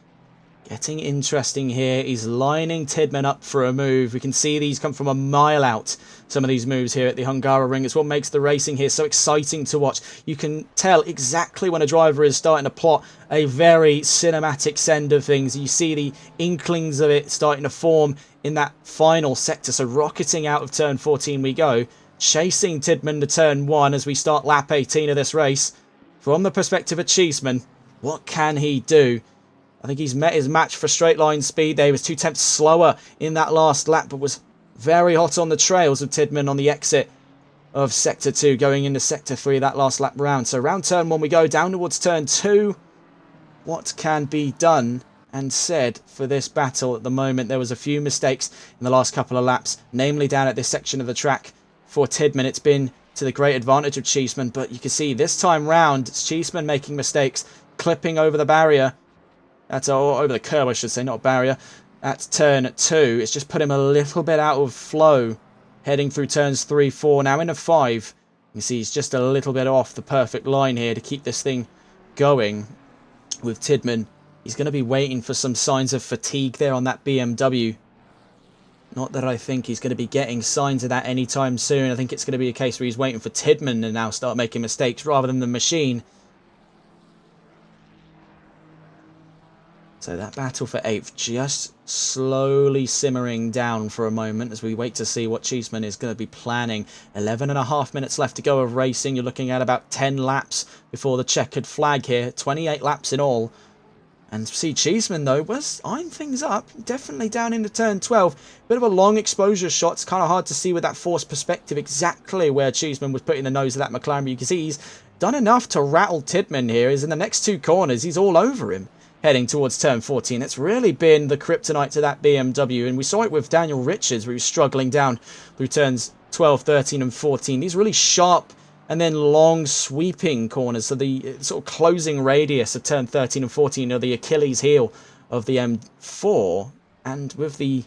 Getting interesting here. He's lining Tidman up for a move. We can see these come from a mile out. Some of these moves here at the Hungaroring. It's what makes the racing here so exciting to watch. You can tell exactly when a driver is starting to plot a very cinematic send of things. You see the inklings of it starting to form in that final sector. So rocketing out of turn 14 we go. Chasing Tidman to turn 1 as we start lap 18 of this race. From the perspective of Cheeseman, what can he do? I think he's met his match for straight line speed there. He was 2 tenths slower in that last lap, but was very hot on the trails of Tidman on the exit of Sector 2, going into Sector 3 that last lap round. So round turn 1 we go, down towards turn 2. What can be done and said for this battle at the moment? There was a few mistakes in the last couple of laps, namely down at this section of the track for Tidman. It's been to the great advantage of Cheeseman, but you can see this time round, it's Cheeseman making mistakes, clipping over the barrier. That's over the curb, I should say, not barrier. At turn 2, it's just put him a little bit out of flow, heading through turns 3, 4, now into 5. You see he's just a little bit off the perfect line here to keep this thing going with Tidman. He's going to be waiting for some signs of fatigue there on that BMW. Not that I think he's going to be getting signs of that anytime soon. I think it's going to be a case where he's waiting for Tidman to now start making mistakes rather than the machine. So that battle for 8th just slowly simmering down for a moment as we wait to see what Cheeseman is going to be planning. 11.5 minutes left to go of racing. You're looking at about 10 laps before the checkered flag here. 28 laps in all. And see, Cheeseman, though, was eyeing things up. Definitely down into turn 12. Bit of a long exposure shot. It's kind of hard to see with that forced perspective exactly where Cheeseman was putting the nose of that McLaren. But you can see he's done enough to rattle Tidman here. He's in the next 2 corners. He's all over him heading towards turn 14. It's really been the kryptonite to that BMW. And we saw it with Daniel Richards, where he was struggling down through turns 12, 13 and 14. These really sharp and then long sweeping corners. So the sort of closing radius of turn 13 and 14 are the Achilles heel of the M4. And with the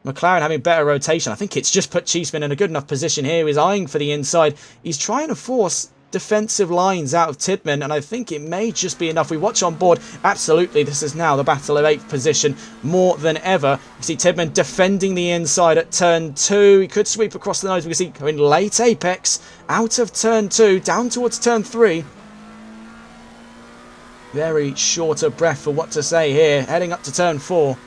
McLaren having better rotation, I think it's just put Cheeseman in a good enough position here. He's eyeing for the inside. He's trying to force defensive lines out of Tidman, and I think it may just be enough. We watch on board. Absolutely, this is now the battle of 8th position more than ever. You see Tidman defending the inside at turn 2. He could sweep across the nose. We see going late apex out of turn 2 down towards turn 3. very short of breath for what to say here, heading up to turn 4.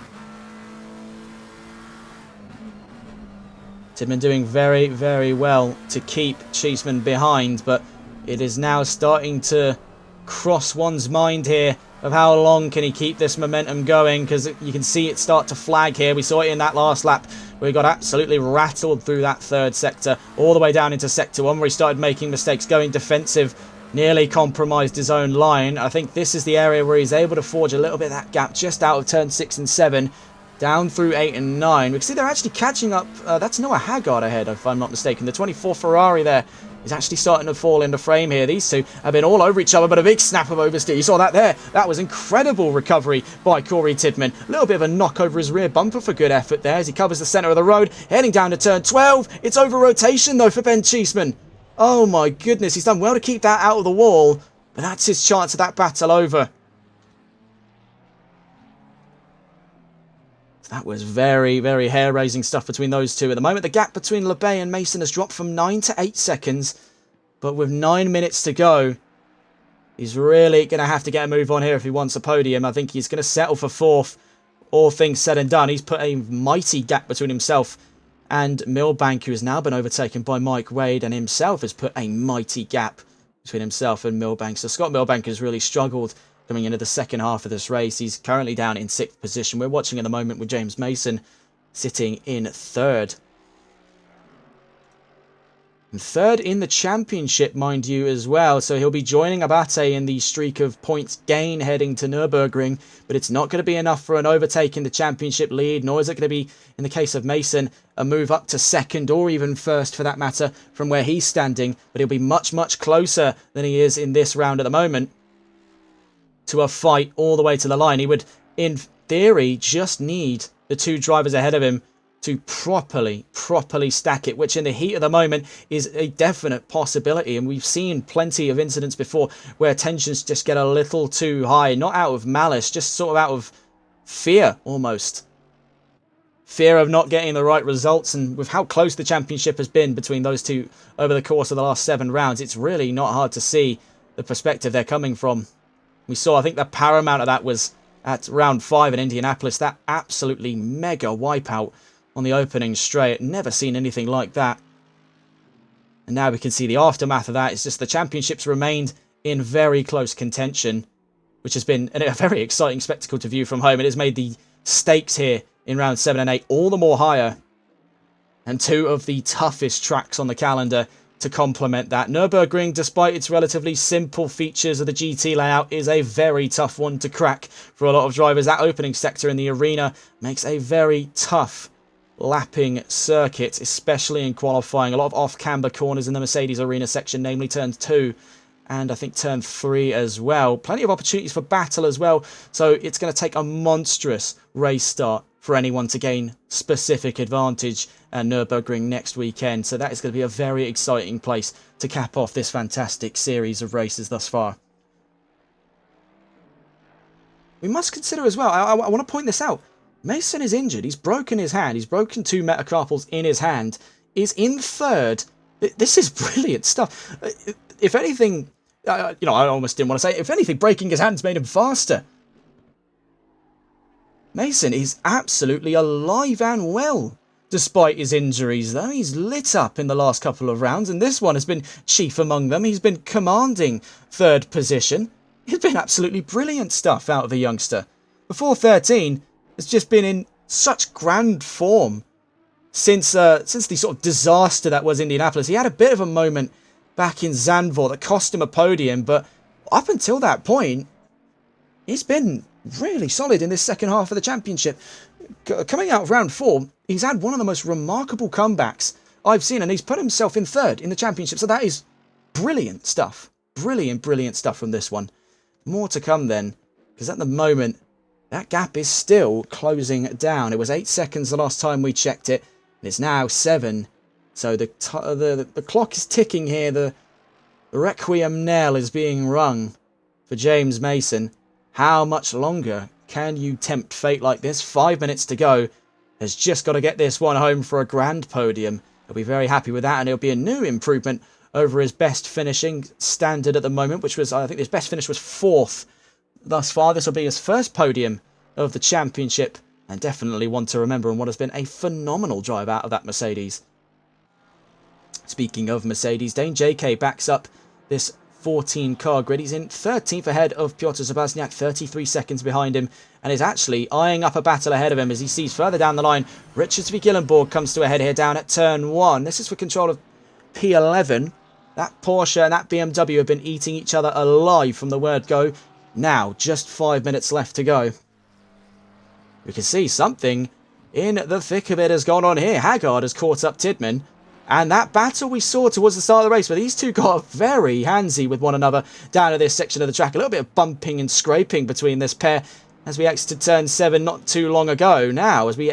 Tidman doing very, very well to keep Cheeseman behind, but it is now starting to cross one's mind here of how long can he keep this momentum going, because you can see it start to flag here. We saw it in that last lap where he got absolutely rattled through that third sector, all the way down into sector 1 where he started making mistakes, going defensive, nearly compromised his own line. I think this is the area where he's able to forge a little bit of that gap just out of turn 6 and 7, down through 8 and 9. We can see they're actually catching up. That's Noah Haggard ahead, if I'm not mistaken. The 24 Ferrari there is actually starting to fall into frame here. These two have been all over each other, but a big snap of oversteer. You saw that there. That was incredible recovery by Corey Tidman. A little bit of a knock over his rear bumper for good effort there as he covers the centre of the road, heading down to turn 12. It's over rotation, though, for Ben Cheeseman. Oh, my goodness. He's done well to keep that out of the wall, but that's his chance of that battle over. That was very, very hair-raising stuff between those two. At the moment, the gap between LeBay and Mason has dropped from 9 to 8 seconds. But with 9 minutes to go, he's really going to have to get a move on here if he wants a podium. I think he's going to settle for 4th. All things said and done, he's put a mighty gap between himself and Milbank, who has now been overtaken by Mike Wade, and himself has put a mighty gap between himself and Milbank. So Scott Milbank has really struggled coming into the second half of this race. He's currently down in 6th position. We're watching at the moment with James Mason sitting in 3rd. And 3rd in the championship, mind you, as well. So he'll be joining Abate in the streak of points gain heading to Nürburgring. But it's not going to be enough for an overtake in the championship lead, nor is it going to be, in the case of Mason, a move up to 2nd or even 1st for that matter from where he's standing. But he'll be much, much closer than he is in this round at the moment to a fight all the way to the line. He would, in theory, just need the 2 drivers ahead of him to properly stack it, which in the heat of the moment is a definite possibility. And we've seen plenty of incidents before where tensions just get a little too high, not out of malice, just sort of out of fear almost. Fear of not getting the right results, and with how close the championship has been between those two over the course of the last 7 rounds, it's really not hard to see the perspective they're coming from. We saw, I think the paramount of that was at round 5 in Indianapolis, that absolutely mega wipeout on the opening straight. Never seen anything like that. And now we can see the aftermath of that. It's just the championships remained in very close contention, which has been a very exciting spectacle to view from home. It has made the stakes here in round 7 and 8 all the more higher. And 2 of the toughest tracks on the calendar to complement that. Nürburgring, despite its relatively simple features of the GT layout, is a very tough one to crack for a lot of drivers. That opening sector in the arena makes a very tough lapping circuit, especially in qualifying. A lot of off-camber corners in the Mercedes arena section, namely turn 2 and I think turn 3 as well. Plenty of opportunities for battle as well, so it's going to take a monstrous race start for anyone to gain specific advantage at Nürburgring next weekend. So that is going to be a very exciting place to cap off this fantastic series of races thus far. We must consider as well, I want to point this out, Mason is injured. He's broken his hand. He's broken 2 metacarpals in his hand. Is in 3rd. This is brilliant stuff. If anything, I almost didn't want to say, if anything, breaking his hand's made him faster. Mason is absolutely alive and well, despite his injuries, though. He's lit up in the last couple of rounds, and this one has been chief among them. He's been commanding 3rd position. It's been absolutely brilliant stuff out of the youngster. Before 13, has just been in such grand form since the sort of disaster that was Indianapolis. He had a bit of a moment back in Zandvoort that cost him a podium, but up until that point, he's been really solid in this second half of the championship. Coming out of round 4, he's had one of the most remarkable comebacks I've seen, and he's put himself in 3rd in the championship. So that is brilliant stuff. Brilliant stuff from this one. More to come then, because at the moment, that gap is still closing down. It was 8 seconds the last time we checked it, and it's now 7. So the clock is ticking here. The requiem knell is being rung for James Mason. How much longer can you tempt fate like this? 5 minutes to go. Has just got to get this one home for a grand podium. He'll be very happy with that, and it'll be a new improvement over his best finishing standard at the moment, which was, I think his best finish was 4th thus far. This will be his first podium of the championship, and definitely one to remember in what has been a phenomenal drive out of that Mercedes. Speaking of Mercedes, Dane JK backs up this 14-car grid. He's in 13th ahead of Piotr Zabazniak, 33 seconds behind him, and is actually eyeing up a battle ahead of him as he sees further down the line. Richards v Gillenborg comes to a head here down at turn 1. This is for control of P11. That Porsche and that BMW have been eating each other alive from the word go. Now, just 5 minutes left to go. We can see something in the thick of it has gone on here. Haggard has caught up Tidman. And that battle we saw towards the start of the race, where these two got very handsy with one another down to this section of the track. A little bit of bumping and scraping between this pair as we exited turn 7 not too long ago. Now, as we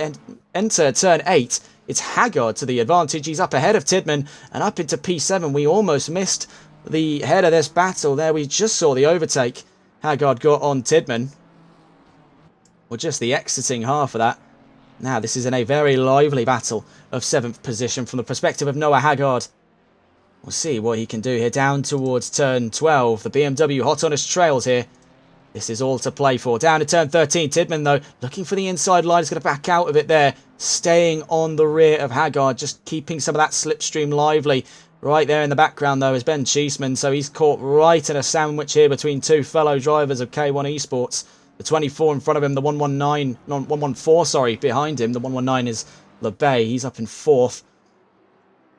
enter turn 8, it's Haggard to the advantage. He's up ahead of Tidman and up into P7. We almost missed the head of this battle there. We just saw the overtake. Haggard got on Tidman. Or just the exiting half of that. Now, this is in a very lively battle of 7th position from the perspective of Noah Haggard. We'll see what he can do here down towards turn 12. The BMW hot on his trails here. This is all to play for. Down to turn 13. Tidman, though, looking for the inside line. He's going to back out of it there. Staying on the rear of Haggard. Just keeping some of that slipstream lively. Right there in the background, though, is Ben Cheeseman. So he's caught right in a sandwich here between two fellow drivers of K1 Esports. The 24 in front of him, the 114, sorry, behind him. The 119 is LeBay. He's up in 4th.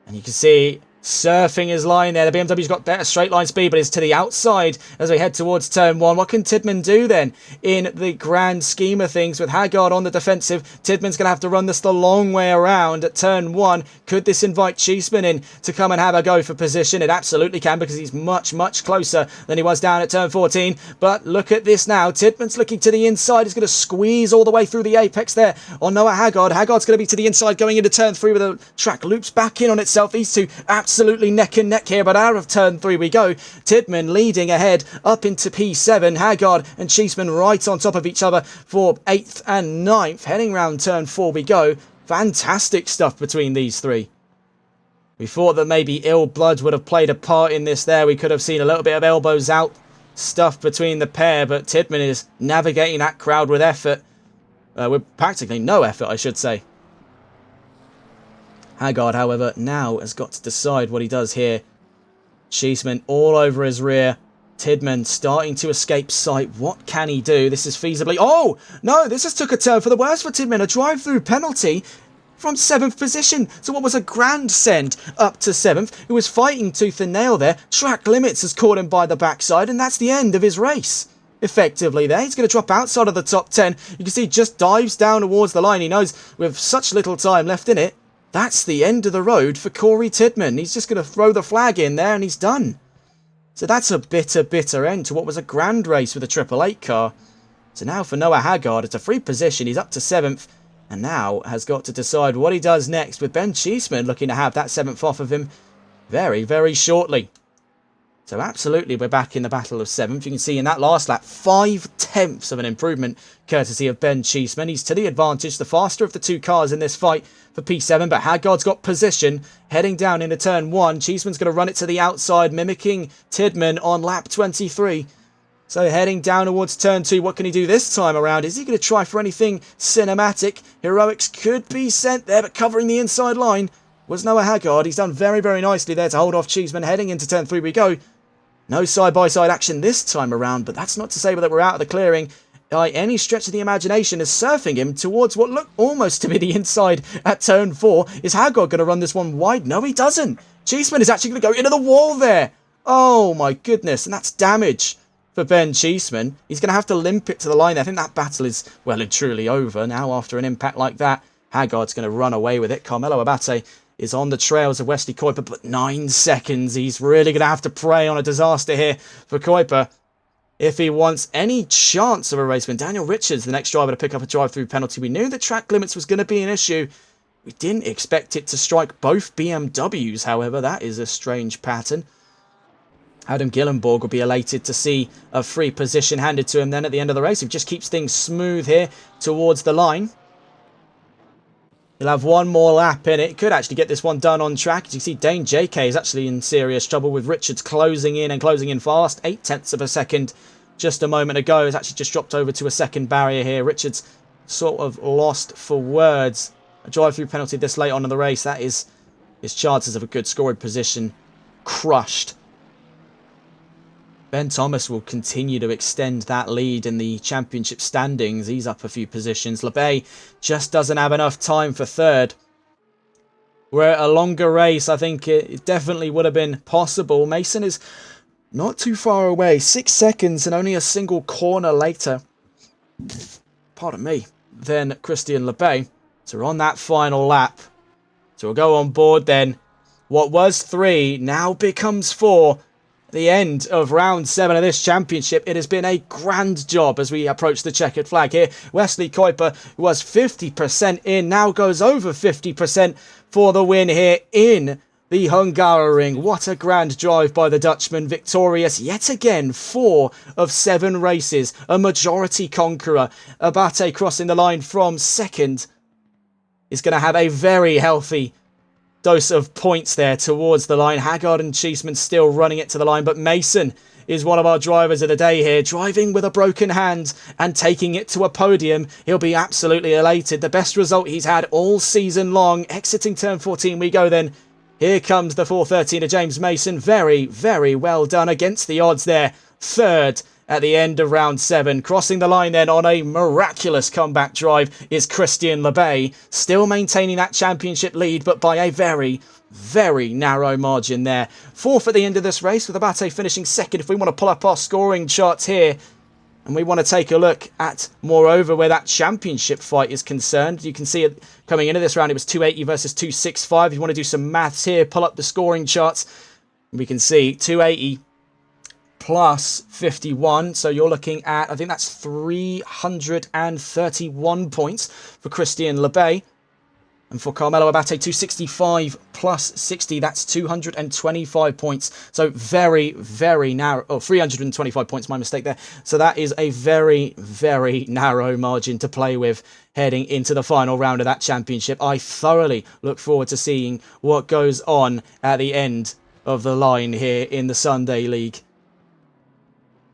And you can see surfing his line there. The BMW's got better straight line speed, but it's to the outside as we head towards turn 1. What can Tidman do then in the grand scheme of things with Haggard on the defensive? Tidman's going to have to run this the long way around at turn 1. Could this invite Cheeseman in to come and have a go for position? It absolutely can, because he's much, much closer than he was down at turn 14. But look at this now. Tidman's looking to the inside. He's going to squeeze all the way through the apex there on Noah Haggard. Haggard's going to be to the inside going into turn 3 with the track loops back in on itself. These two absolutely neck and neck here, but out of turn 3 we go. Tidman leading ahead up into P7. Haggard and Cheeseman right on top of each other for 8th and 9th. Heading round turn 4 we go. Fantastic stuff between these three. We thought that maybe ill blood would have played a part in this there. We could have seen a little bit of elbows out stuff between the pair, but Tidman is navigating that crowd with effort. With practically no effort, I should say. Haggard, however, now has got to decide what he does here. Cheeseman all over his rear. Tidman starting to escape sight. What can he do? This is feasibly... Oh! No, this has took a turn for the worse for Tidman. A drive-through penalty from 7th position. So what was a grand send up to 7th. He was fighting tooth and nail there. Track limits has caught him by the backside, and that's the end of his race. Effectively there. He's going to drop outside of the top 10. You can see he just dives down towards the line. He knows with such little time left in it, that's the end of the road for Corey Tidman. He's just going to throw the flag in there and he's done. So that's a bitter, bitter end to what was a grand race with a 888 car. So now for Noah Haggard, it's a free position. He's up to 7th and now has got to decide what he does next, with Ben Cheeseman looking to have that 7th off of him very, very shortly. So absolutely, we're back in the battle of 7th. You can see in that last lap, 5/10 of an improvement, courtesy of Ben Cheeseman. He's to the advantage, the faster of the two cars in this fight for P7, but Haggard's got position, heading down into turn 1. Cheeseman's going to run it to the outside, mimicking Tidman on lap 23. So heading down towards turn 2, what can he do this time around? Is he going to try for anything cinematic? Heroics could be sent there, but covering the inside line was Noah Haggard. He's done very, very nicely there to hold off Cheeseman. Heading into turn 3 we go. No side-by-side action this time around, but that's not to say that we're out of the clearing by any stretch of the imagination, as surfing him towards what looked almost to be the inside at turn 4. Is Haggard going to run this one wide? No, he doesn't. Cheeseman is actually going to go into the wall there. Oh, my goodness, and that's damage for Ben Cheeseman. He's going to have to limp it to the line. I think that battle is well and truly over now after an impact like that. Haggard's going to run away with it. Carmelo Abate is on the trails of Wesley Kuiper, but 9 seconds. He's really going to have to prey on a disaster here for Kuiper if he wants any chance of a race win. Daniel Richards, the next driver to pick up a drive-through penalty. We knew that track limits was going to be an issue. We didn't expect it to strike both BMWs, however. That is a strange pattern. Adam Gillenborg will be elated to see a free position handed to him then at the end of the race. He just keeps things smooth here towards the line. He'll have one more lap in it. Could actually get this one done on track. As you see, Dane JK is actually in serious trouble with Richards closing in and closing in fast. 0.8 of a second just a moment ago. Has actually just dropped over to a second barrier here. Richards sort of lost for words. A drive-through penalty this late on in the race. That is his chances of a good scoring position crushed. Ben Thomas will continue to extend that lead in the championship standings. He's up a few positions. LeBay just doesn't have enough time for third. Were it a longer race, I think it definitely would have been possible. Mason is not too far away. 6 seconds and only a single corner later, pardon me, than Christian LeBay. So we're on that final lap. So we'll go on board then. What was 3 now becomes 4. The end of round 7 of this championship. It has been a grand job as we approach the checkered flag here. Wesley Kuiper, who was 50% in, now goes over 50% for the win here in the Hungaroring. What a grand drive by the Dutchman. Victorious yet again, 4 of 7 races. A majority conqueror. Abate crossing the line from second is going to have a very healthy dose of points there towards the line. Haggard and Cheeseman still running it to the line, but Mason is one of our drivers of the day here, driving with a broken hand and taking it to a podium. He'll be absolutely elated. The best result he's had all season long. Exiting turn 14 we go then. Here comes the 413 of James Mason. Very, very well done against the odds there. Third at the end of round 7. Crossing the line then on a miraculous comeback drive is Christian LeBay. Still maintaining that championship lead, but by a very, very narrow margin there. 4th at the end of this race, with Abate finishing 2nd. If we want to pull up our scoring charts here, and we want to take a look at, moreover, where that championship fight is concerned. You can see it coming into this round, it was 280 versus 265. If you want to do some maths here, pull up the scoring charts. We can see 280 plus 51, so you're looking at, I think that's 331 points for Christian LeBay. And for Carmelo Abate, 265 plus 60, that's 225 points. So very, very narrow. Oh, 325 points, my mistake there. So that is a very, very narrow margin to play with heading into the final round of that championship. I thoroughly look forward to seeing what goes on at the end of the line here in the Sunday League.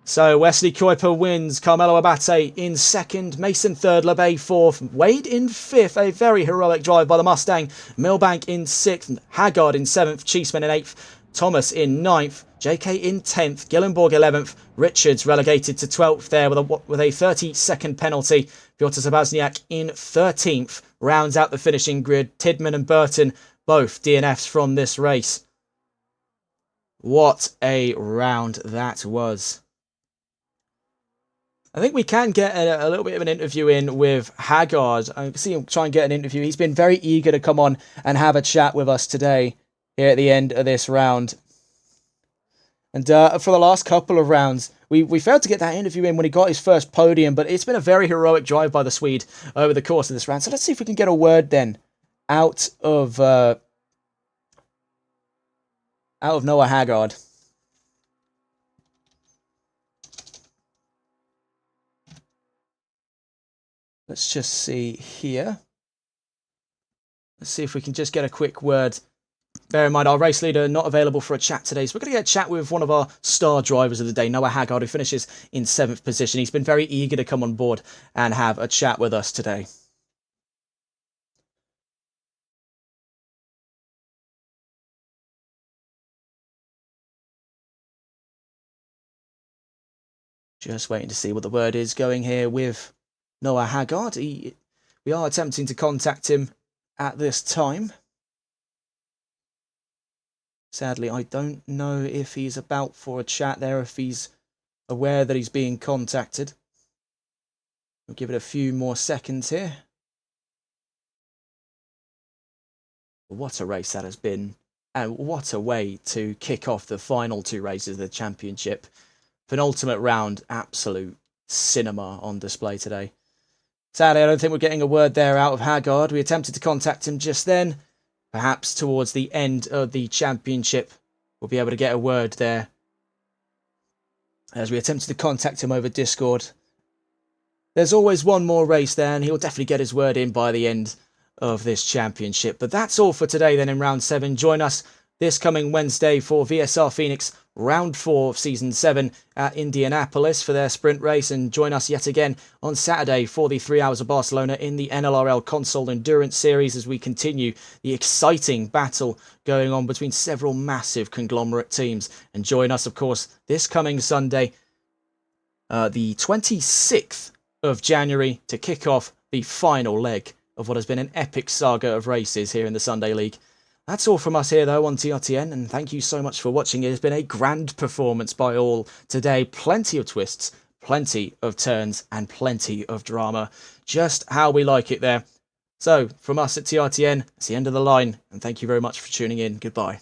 So Wesley Kuiper wins, Carmelo Abate in 2nd, Mason 3rd, LeBay 4th, Wade in 5th, a very heroic drive by the Mustang, Milbank in 6th, Haggard in 7th, Cheeseman in 8th, Thomas in 9th, JK in 10th, Gillenborg 11th, Richards relegated to 12th there with a 30-second penalty, Piotr Zabazniak in 13th, rounds out the finishing grid, Tidman and Burton both DNFs from this race. What a round that was. I think we can get a little bit of an interview in with Haggard. I can see him try and get an interview. He's been very eager to come on and have a chat with us today here at the end of this round. And for the last couple of rounds, we failed to get that interview in when he got his first podium, but it's been a very heroic drive by the Swede over the course of this round. So let's see if we can get a word then out of Noah Haggard. Let's just see here. Let's see if we can just get a quick word. Bear in mind, our race leader not available for a chat today, so we're going to get a chat with one of our star drivers of the day, Noah Haggard, who finishes in 7th position. He's been very eager to come on board and have a chat with us today. Just waiting to see what the word is going here with Noah Haggard. We are attempting to contact him at this time. Sadly, I don't know if he's about for a chat there, if he's aware that he's being contacted. We'll give it a few more seconds here. What a race that has been, and what a way to kick off the final 2 races of the championship. Penultimate round, absolute cinema on display today. Sadly, I don't think we're getting a word there out of Haggard. We attempted to contact him just then. Perhaps towards the end of the championship, we'll be able to get a word there. As we attempted to contact him over Discord. There's always one more race there, and he'll definitely get his word in by the end of this championship. But that's all for today then in round 7. Join us this coming Wednesday for VSR Phoenix Round 4 of Season 7 at Indianapolis for their sprint race, and join us yet again on Saturday for the 3 Hours of Barcelona in the NLRL Console Endurance Series as we continue the exciting battle going on between several massive conglomerate teams. And join us, of course, this coming Sunday, the 26th of January, to kick off the final leg of what has been an epic saga of races here in the Sunday League. That's all from us here, though, on TRTN, and thank you so much for watching. It has been a grand performance by all today. Plenty of twists, plenty of turns, and plenty of drama. Just how we like it there. So, from us at TRTN, it's the end of the line, and thank you very much for tuning in. Goodbye.